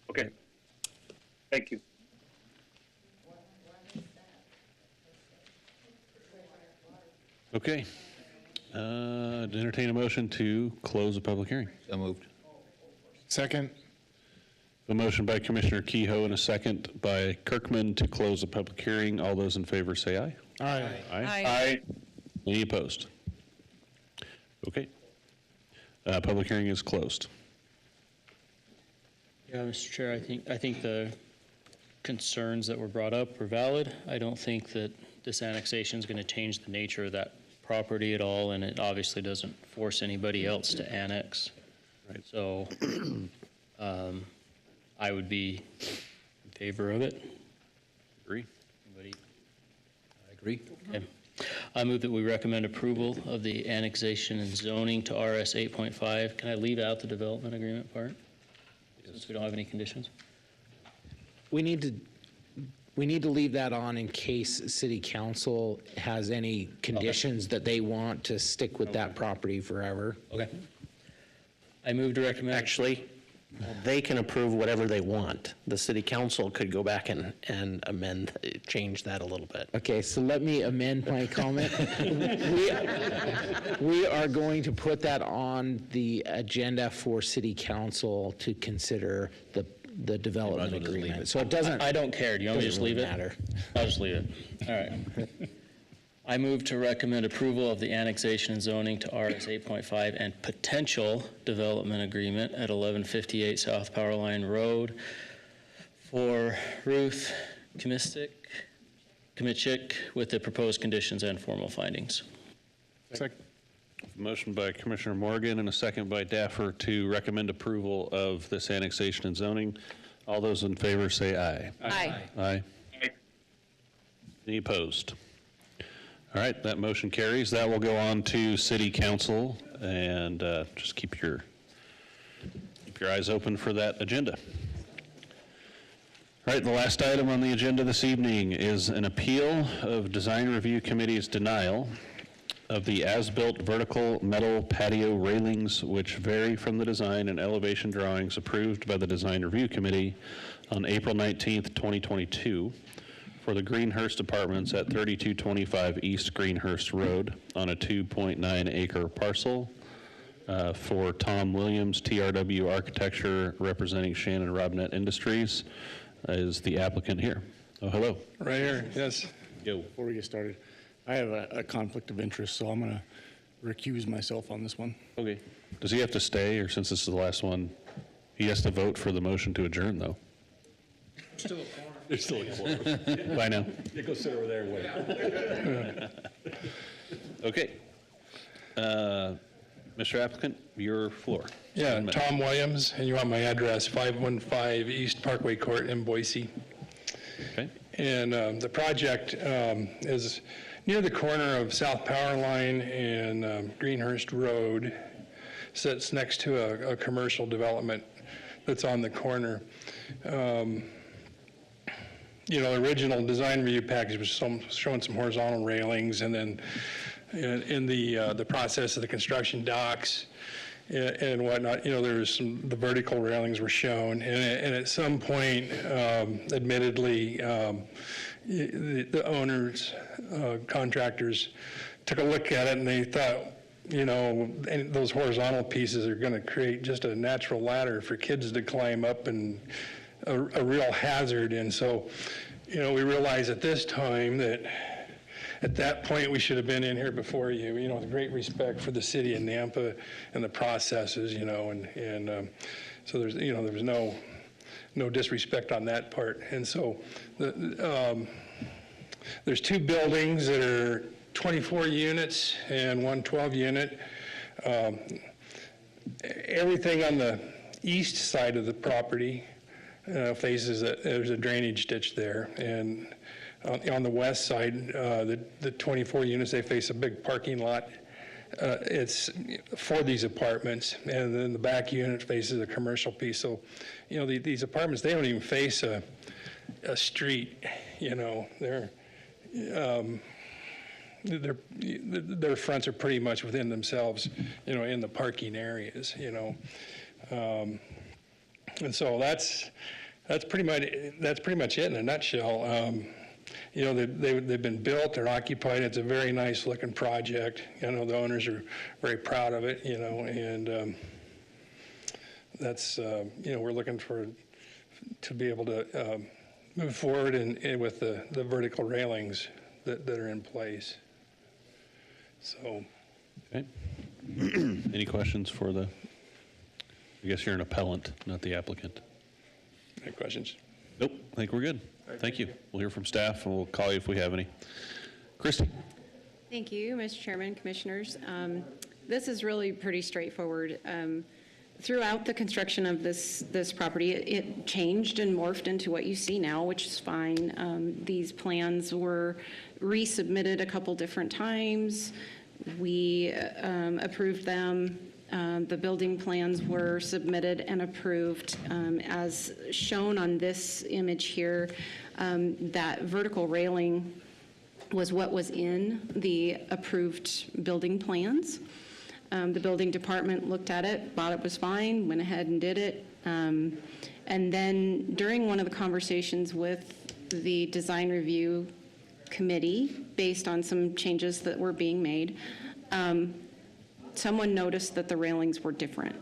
Okay. Thank you. Okay. Entertain a motion to close the public hearing. So moved. Second? A motion by Commissioner Kehoe and a second by Kirkman to close the public hearing. All those in favor say aye. Aye. Aye. Any opposed? Okay. Public hearing is closed. Yeah, Mr. Chair, I think the concerns that were brought up were valid. I don't think that this annexation is going to change the nature of that property at all, and it obviously doesn't force anybody else to annex. Right. So I would be in favor of it. Agree? Anybody? I agree. Okay. I move that we recommend approval of the annexation and zoning to RS 8.5. Can I leave out the development agreement part? Since we don't have any conditions? We need to leave that on in case city council has any conditions that they want to stick with that property forever. Okay. I move to recommend. Actually, they can approve whatever they want. The city council could go back and amend, change that a little bit. Okay, so let me amend my comment. We are going to put that on the agenda for city council to consider the development agreement. So it doesn't. I don't care. Do you want me to just leave it? Matter. I'll just leave it. All right. I move to recommend approval of the annexation and zoning to RS 8.5 and potential development agreement at 1158 South Powerline Road for Ruth Kmichik with the proposed conditions and formal findings. Second. Motion by Commissioner Morgan and a second by Daffer to recommend approval of this annexation and zoning. All those in favor say aye. Aye. Aye. Any opposed? All right, that motion carries. That will go on to City Council, and just keep your eyes open for that agenda. All right, the last item on the agenda this evening is an appeal of Design Review Committee's denial of the as-built vertical metal patio railings, which vary from the design and elevation drawings approved by the Design Review Committee on April 19th, 2022. For the Greenhurst Apartments at 3225 East Greenhurst Road on a 2.9 acre parcel for Tom Williams, TRW Architecture, representing Shannon Robinette Industries, is the applicant here. Oh, hello. Right here, yes. Yo. Before we get started, I have a conflict of interest, so I'm going to recuse myself on this one. Okay. Does he have to stay, or since this is the last one, he has to vote for the motion to adjourn, though? Still a quorum. There's still a quorum. Bye now. You go sit over there and wait. Okay. Mr. Applicant, your floor. Yeah, 7 minutes. Tom Williams, and you want my address, 515 East Parkway Court in Boise. Okay. And the project is near the corner of South Powerline and Greenhurst Road. Sits next to a commercial development that's on the corner. the original design review package was showing some horizontal railings, and then in the process of the construction docks and whatnot, there was the vertical railings were shown, and at some point, admittedly, the owners, contractors took a look at it and they thought, and those horizontal pieces are going to create just a natural ladder for kids to climb up, and a real hazard. And so, we realized at this time that at that point we should have been in here before you, with great respect for the city of Nampa and the processes, and so there's, there was no disrespect on that part. And so there's 2 buildings that are 24 units and one 12 unit. Everything on the east side of the property faces there's a drainage ditch there, and on the west side, the 24 units, they face a big parking lot. It's for these apartments, and then the back unit faces a commercial piece. So, these apartments, they don't even face a street. Their fronts are pretty much within themselves, in the parking areas, and so that's pretty much it in a nutshell. They've been built, they're occupied. It's a very nice looking project. The owners are very proud of it, and that's, we're looking to be able to move forward and with the vertical railings that are in place. So. Okay. Any questions for I guess you're an appellant, not the applicant. Any questions? Nope, I think we're good. Thank you. We'll hear from staff, and we'll call you if we have any. Christy? Thank you, Mr. Chairman, Commissioners. This is really pretty straightforward. Throughout the construction of this property, it changed and morphed into what you see now, which is fine. These plans were resubmitted a couple different times. We approved them. The building plans were submitted and approved. As shown on this image here, that vertical railing was what was in the approved building plans. The building department looked at it, thought it was fine, went ahead and did it. And then during one of the conversations with the design review committee, based on some changes that were being made, someone noticed that the railings were different.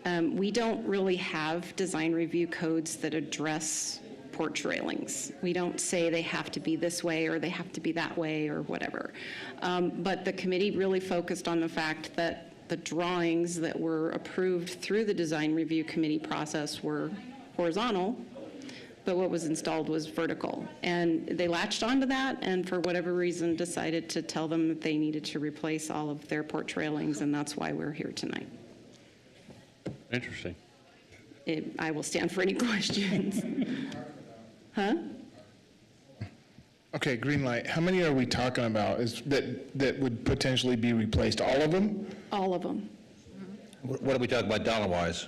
We don't really have design review codes that address porch railings. We don't say they have to be this way or they have to be that way or whatever. But the committee really focused on the fact that the drawings that were approved through the design review committee process were horizontal, but what was installed was vertical. And they latched onto that, and for whatever reason decided to tell them that they needed to replace all of their porch railings, and that's why we're here tonight. Interesting. I will stand for any questions. Huh? Okay, green light. How many are we talking about that would potentially be replaced? All of them? All of them. What are we talking about dollar-wise?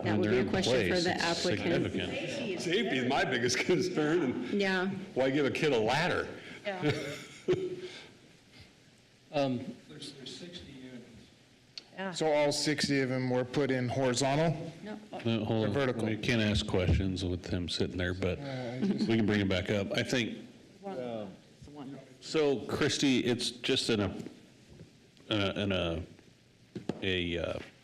That would be a question for the applicant. Safety is my biggest concern, and Yeah. why give a kid a ladder? Yeah. There's 60 units. So all 60 of them were put in horizontal? No, hold Or on. vertical? We can't ask questions with him sitting there, but we can bring him back up. I think, so Christy, it's just an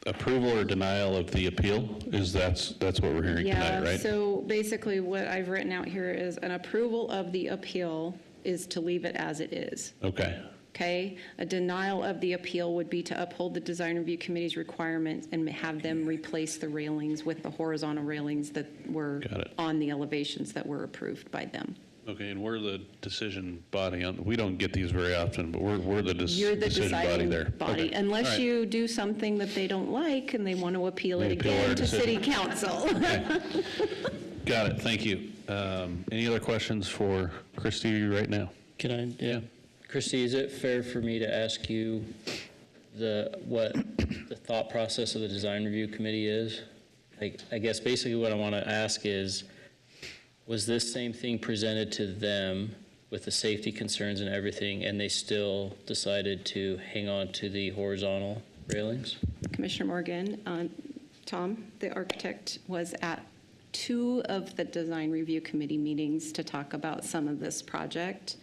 approval or denial of the appeal? That's what we're hearing tonight, right? So basically what I've written out here is an approval of the appeal is to leave it as it is. Okay. Okay? A denial of the appeal would be to uphold the design review committee's requirements and have them replace the railings with the horizontal railings that were on the elevations that were approved by them. Okay, and we're the decision body on, we don't get these very often, but we're the You're the decision body deciding there. body, Okay. All unless right. you do something that they don't like and they want to appeal it They appeal our again to city decision. council. Got it, thank you. Any other questions for Christy right now? Can I? Yeah. Christy, is it fair for me to ask you what the thought process of the design review committee is? Like, I guess basically what I want to ask is, Was this same thing presented to them with the safety concerns and everything, and they still decided to hang on to the horizontal railings? Commissioner Morgan, Tom, the architect, was at 2 of the design review committee meetings to talk about some of this project.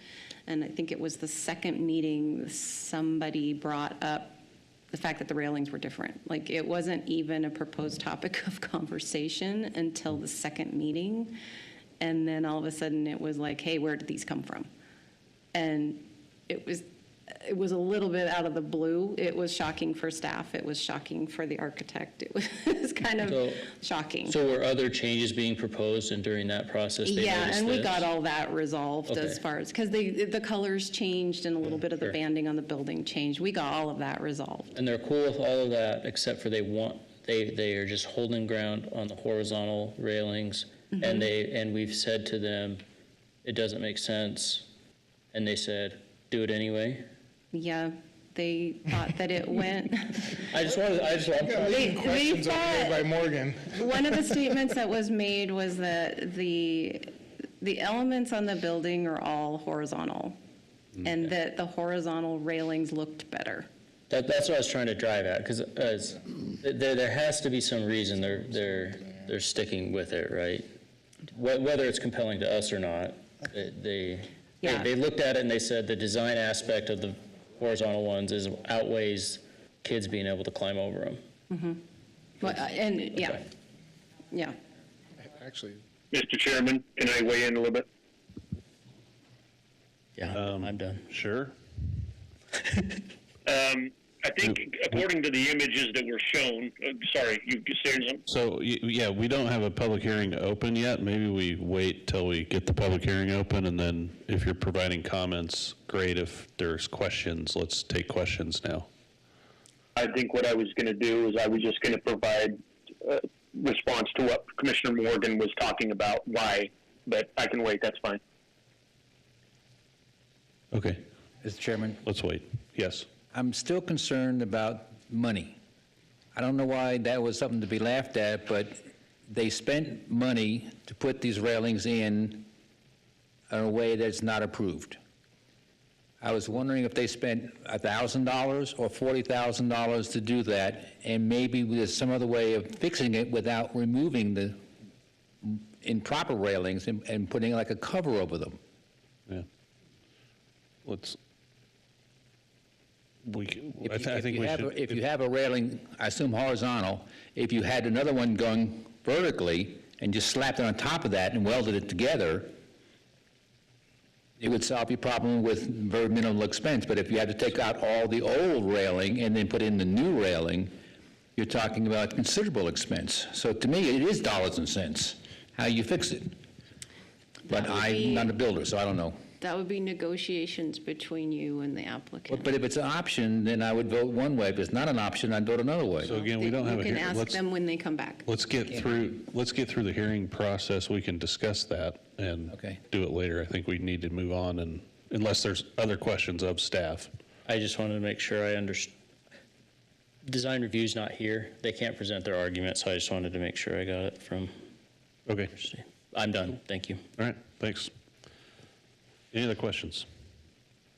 And I think it was the second meeting, somebody brought up the fact that the railings were different. Like, it wasn't even a proposed topic of conversation until the second meeting. And then all of a sudden it was like, hey, where did these come from? And it was a little bit out of the blue. It was shocking for staff. It was shocking for the architect. It was kind of shocking. So were other changes being proposed, and during that process they Yeah, noticed and we this? got all that resolved Okay. as far as, because the colors changed and a little bit of the banding on the building changed. We got all of that resolved. And they're cool with all of that, except for they are just holding ground on the horizontal railings, Mm-hmm. and we've said to them, it doesn't make sense, and they said, do it anyway. Yeah, they thought that it went. I just want. They Questions over thought, there by Morgan. one of the statements that was made was that the elements on the building are all horizontal, and that the horizontal railings looked better. That's what I was trying to drive at, because there has to be some reason they're sticking with it, right? Whether it's compelling to us or not, they looked at it and they said the design aspect of the horizontal ones outweighs kids being able to climb over them. Mm-hmm. Well, and, yeah, yeah. Actually, Mr. Chairman, can I weigh in a little bit? Yeah, I'm done. Sure. I think according to the images that were shown, sorry, you saying something? So, yeah, we don't have a public hearing open yet. Maybe we wait till we get the public hearing open, and then if you're providing comments, great. If there's questions, let's take questions now. I think what I was going to do is I was just going to provide response to what Commissioner Morgan was talking about, why, but I can wait, that's fine. Okay. Mr. Chairman? Let's wait. Yes. I'm still concerned about money. I don't know why that was something to be laughed at, but they spent money to put these railings in a way that's not approved. I was wondering if they spent $1,000 or $40,000 to do that, and maybe there's some other way of fixing it without removing the improper railings and putting like a cover over them. Yeah. Let's. If you have a railing, I assume horizontal, if you had another one going vertically and just slapped it on top of that and welded it together, it would solve your problem with very minimal expense. But if you had to take out all the old railing and then put in the new railing, you're talking about considerable expense. So to me, it is dollars and cents, how you fix it. But I'm not a builder, so I don't know. That would be negotiations between you and the applicant. But if it's an option, then I would vote one way. If it's not an option, I'd vote another way. So again, we don't have a You hearing. can ask them when they come back. Let's get through the hearing process. We can discuss that and do it later. I think we need to move on, and unless there's other questions of staff. I just wanted to make sure I understood. Design review's not here. They can't present their argument, so I just wanted to make sure I got it from. Okay. I'm done. Thank you. All right, thanks. Any other questions?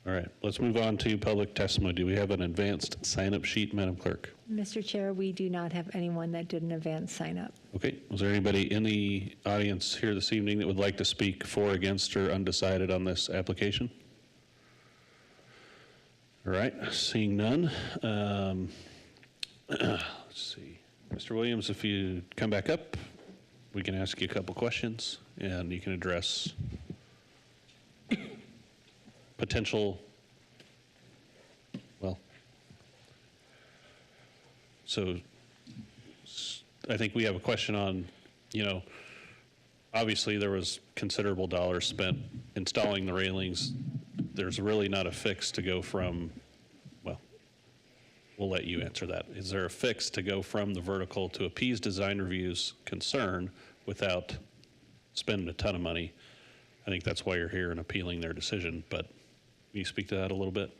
All right, let's move on to public testimony. Do we have an advanced sign-up sheet, Madam Clerk? Mr. Chair, we do not have anyone that did an advance sign-up. Okay, is there anybody in the audience here this evening that would like to speak for, against, or undecided on this application? All right, seeing none. Let's see. Mr. Williams, if you come back up, we can ask you a couple questions, and you can address potential, so I think we have a question on, obviously there was considerable dollars spent installing the railings. There's really not a fix to go from, we'll let you answer that. Is there a fix to go from the vertical to appease design review's concern without spending a ton of money? I think that's why you're here and appealing their decision, but can you speak to that a little bit?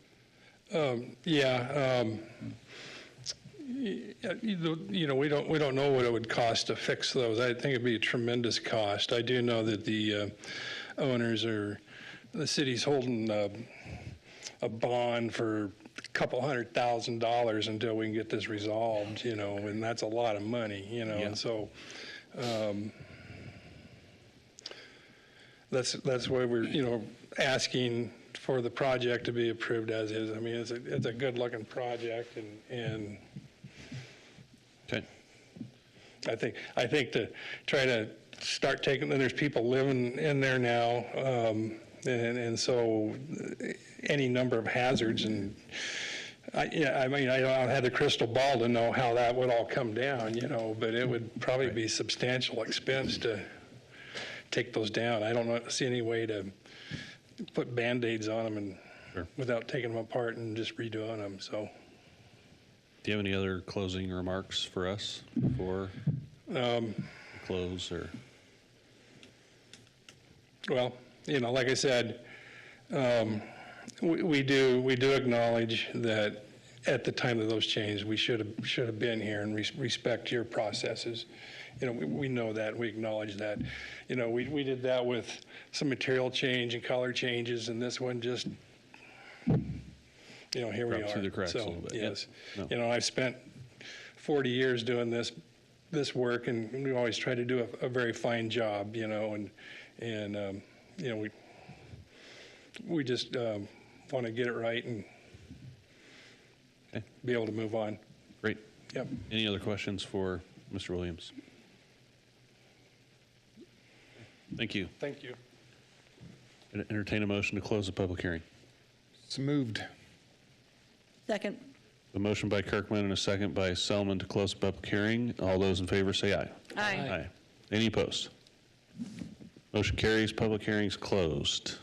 You know, we don't know what it would cost to fix those. I think it'd be a tremendous cost. I do know that the the city's holding a bond for a couple $100,000 until we can get this resolved, you know, and that's a lot of money, you know, and so that's why we're, you know, asking for the project to be approved as is. I mean, it's a good-looking project, and Okay. I think to try to start taking, and there's people living in there now, and so any number of hazards, and I mean, I don't have the crystal ball to know how that would all come down, you know, but it would probably be substantial expense to take those down. I don't see any way to put Band-Aids on them and without taking them apart and just redoing them, so. Do you have any other closing remarks for us before we close, or? Well, you know, like I said, we do acknowledge that at the time of those changes, we should have been here and respect your processes. You know, we know that, we acknowledge that. You know, we did that with some material change and color changes, and this one just, you know, here we Dropped are. through the cracks a So, little bit. yes. No. You know, I've spent 40 years doing this work, and we always try to do a very fine job, you know, and you know, we just want to get it right and be able to move on. Great. Yep. Any other questions for Mr. Williams? Thank you. Thank you. Entertain a motion to close the public hearing. It's moved. Second. A motion by Kirkman and a second by Selman to close the public hearing. All those in favor say aye. Aye. Any opposed? Motion carries. Public hearing's closed.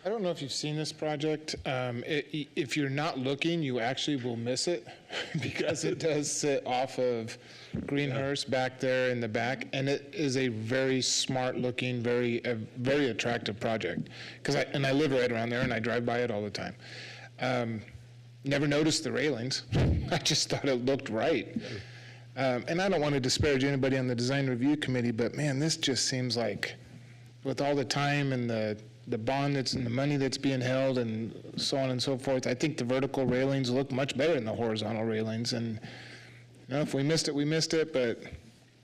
I don't know if you've seen this project. If you're not looking, you actually will miss it because it does sit off of Greenhurst back there in the back, and it is a very smart-looking, very attractive project. I live right around there, and I drive by it all the time. Never noticed the railings. I just thought it looked right. And I don't want to disparage anybody on the design review committee, but man, this just seems like, with all the time and the bond that's and the money that's being held and so on and so forth, I think the vertical railings look much better than the horizontal railings. And you know, if we missed it, we missed it. But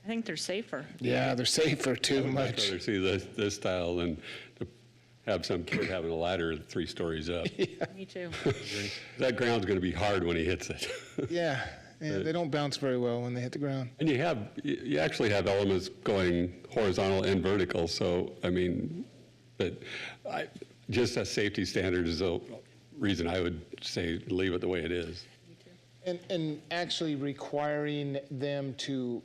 I think they're safer. yeah, they're safer too I would much much. rather see this style than to have some kid having a ladder 3 stories up. Me too. That ground's going to be hard when he hits it. Yeah, they don't bounce very well when they hit the ground. And you actually have elements going horizontal and vertical, so, I mean, but just a safety standard is a reason I would say leave it the way it is. And actually requiring them to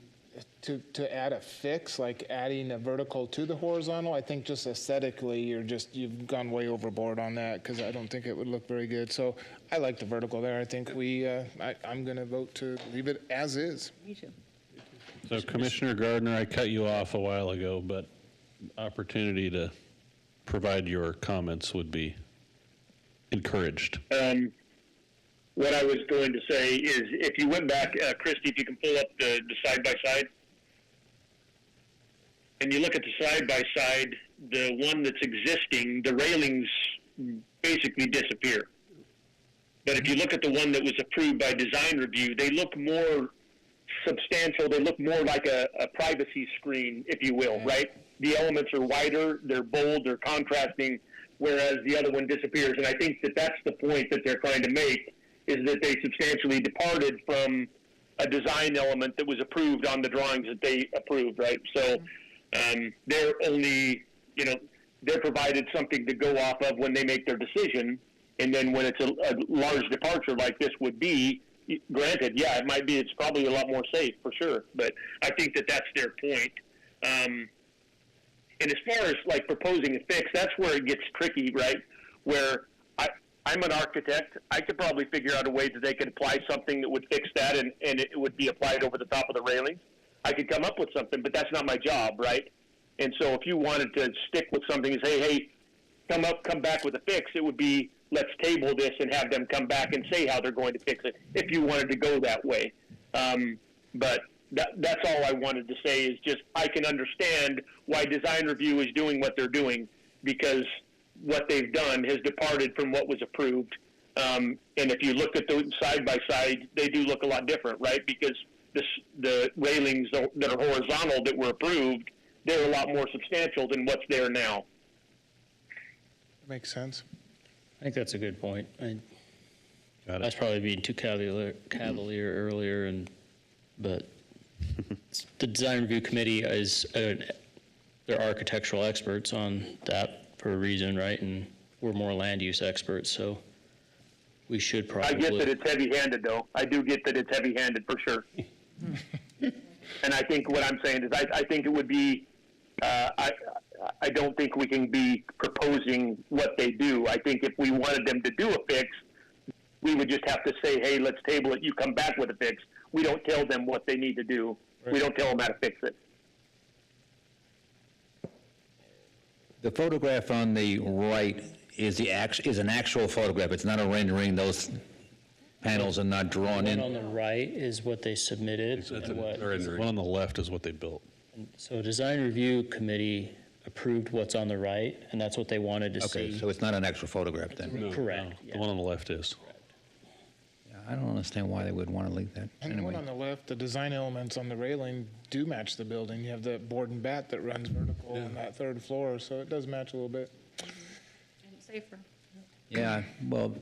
add a fix, like adding a vertical to the horizontal, I think just aesthetically, you've gone way overboard on that, because I don't think it would look very good. So I like the vertical there. I think I'm going to vote to leave it as is. Me too. So Commissioner Gardner, I cut you off a while ago, but opportunity to provide your comments would be encouraged. What I was going to say is, if you went back, Christy, if you can pull up the side-by-side, and you look at the side-by-side, the one that's existing, the railings basically disappear. But if you look at the one that was approved by design review, they look more substantial. They look more like a privacy screen, if you will, right? The elements are wider, they're bold, they're contrasting, whereas the other one disappears. And I think that that's the point that they're trying to make, is that they substantially departed from a design element that was approved on the drawings that they approved, right? So they're only, they're provided something to go off of when they make their decision. And then when it's a large departure like this would be, granted, yeah, it might be, it's probably a lot more safe for sure. But I think that that's their point. And as far as like proposing a fix, that's where it gets tricky, right? Where I'm an architect. I could probably figure out a way that they could apply something that would fix that, and it would be applied over the top of the railings. I could come up with something, but that's not my job, right? And so if you wanted to stick with something and say, hey, come back with a fix, it would be let's table this and have them come back and say how they're going to fix it, if you wanted to go that way. But that's all I wanted to say, is just I can understand why design review is doing what they're doing, because what they've done has departed from what was approved. And if you look at the side by side, they do look a lot different, right? Because the railings that are horizontal that were approved, they're a lot more substantial than what's there now. Makes sense. I think that's a good point. I was probably being too cavalier earlier, but the design review committee is, they're architectural experts on that for a reason, right? And we're more land use experts, so we should probably. I get that it's heavy-handed, though. I do get that it's heavy-handed for sure. And I think what I'm saying is I think it would be, I don't think we can be proposing what they do. I think if we wanted them to do a fix, we would just have to say, hey, let's table it, you come back with a fix. We don't tell them what they need to do. Right. We don't tell them how to fix it. The photograph on the right is an actual photograph. It's not a rendering. Those panels are not drawn in. The one on the right is what they submitted. The one on the left is what they built. So design review committee approved what's on the right, and that's what they wanted to see. Okay, so it's not an actual photograph then? No, Correct. no. Yeah. The one on the left is. I don't understand why they would want to leave that. And the one on the left, the design elements on the railing do match the building. You have the board and bat that runs vertical on that third floor, so it does match a little bit. And safer. Yeah, well,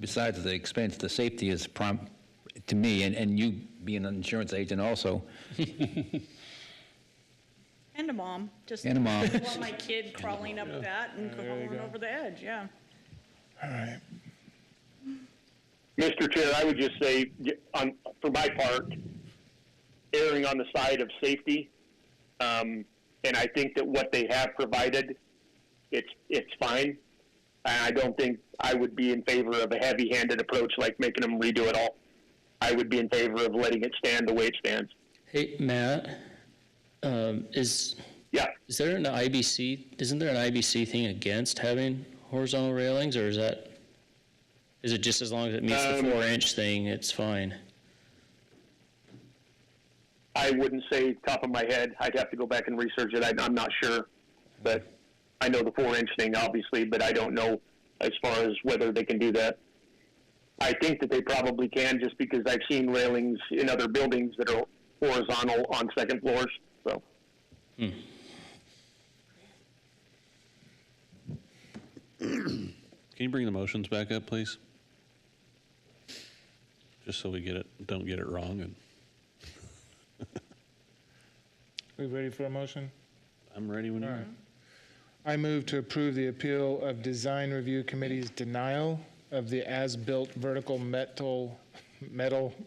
besides the expense, the safety is to me, and you being an insurance agent also. And a mom. Just And a mom. don't want my kid crawling up that and going over the edge, yeah. All right. Mr. Chair, I would just say, for my part, erring on the side of safety, and I think that what they have provided, it's fine. And I don't think I would be in favor of a heavy-handed approach like making them redo it all. I would be in favor of letting it stand the way it stands. Hey, Matt, is there an IBC, isn't there an IBC thing against having horizontal railings, or is it just as long as it meets the 4-inch thing, it's fine? I wouldn't say top of my head. I'd have to go back and research it. I'm not sure. But I know the 4-inch thing, obviously, but I don't know as far as whether they can do that. I think that they probably can, just because I've seen railings in other buildings that are horizontal on second floors. So. Can you bring the motions back up, please? Just so we don't get it wrong. And We ready for a motion? I'm ready when you are. All right. I move to approve the appeal of Design Review Committee's denial of the as-built vertical metal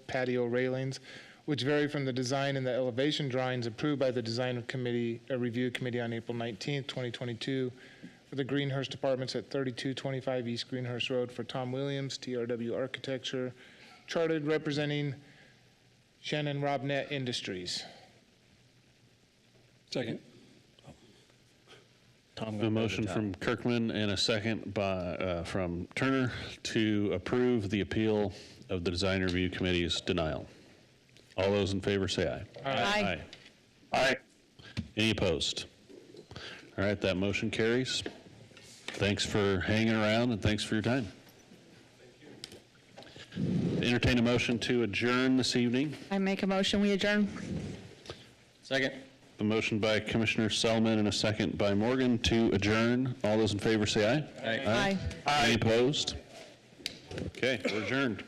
patio railings, which vary from the design and the elevation drawings approved by the Design Review Committee on April 19th, 2022, for the Greenhurst Apartments at 3225 East Greenhurst Road for Tom Williams, TRW Architecture, chartered representing Shannon Robnett Industries. Second. A motion from Kirkman and a second from Turner to approve the appeal of the Design Review Committee's denial. All those in favor say aye. Aye. Aye. Any opposed? All right, that motion carries. Thanks for hanging around and thanks for your time. Entertain a motion to adjourn this evening. I make a motion, we adjourn. Second. A motion by Commissioner Selman and a second by Morgan to adjourn. All those in favor say aye. Aye. Aye. Any opposed? Okay, we're adjourned.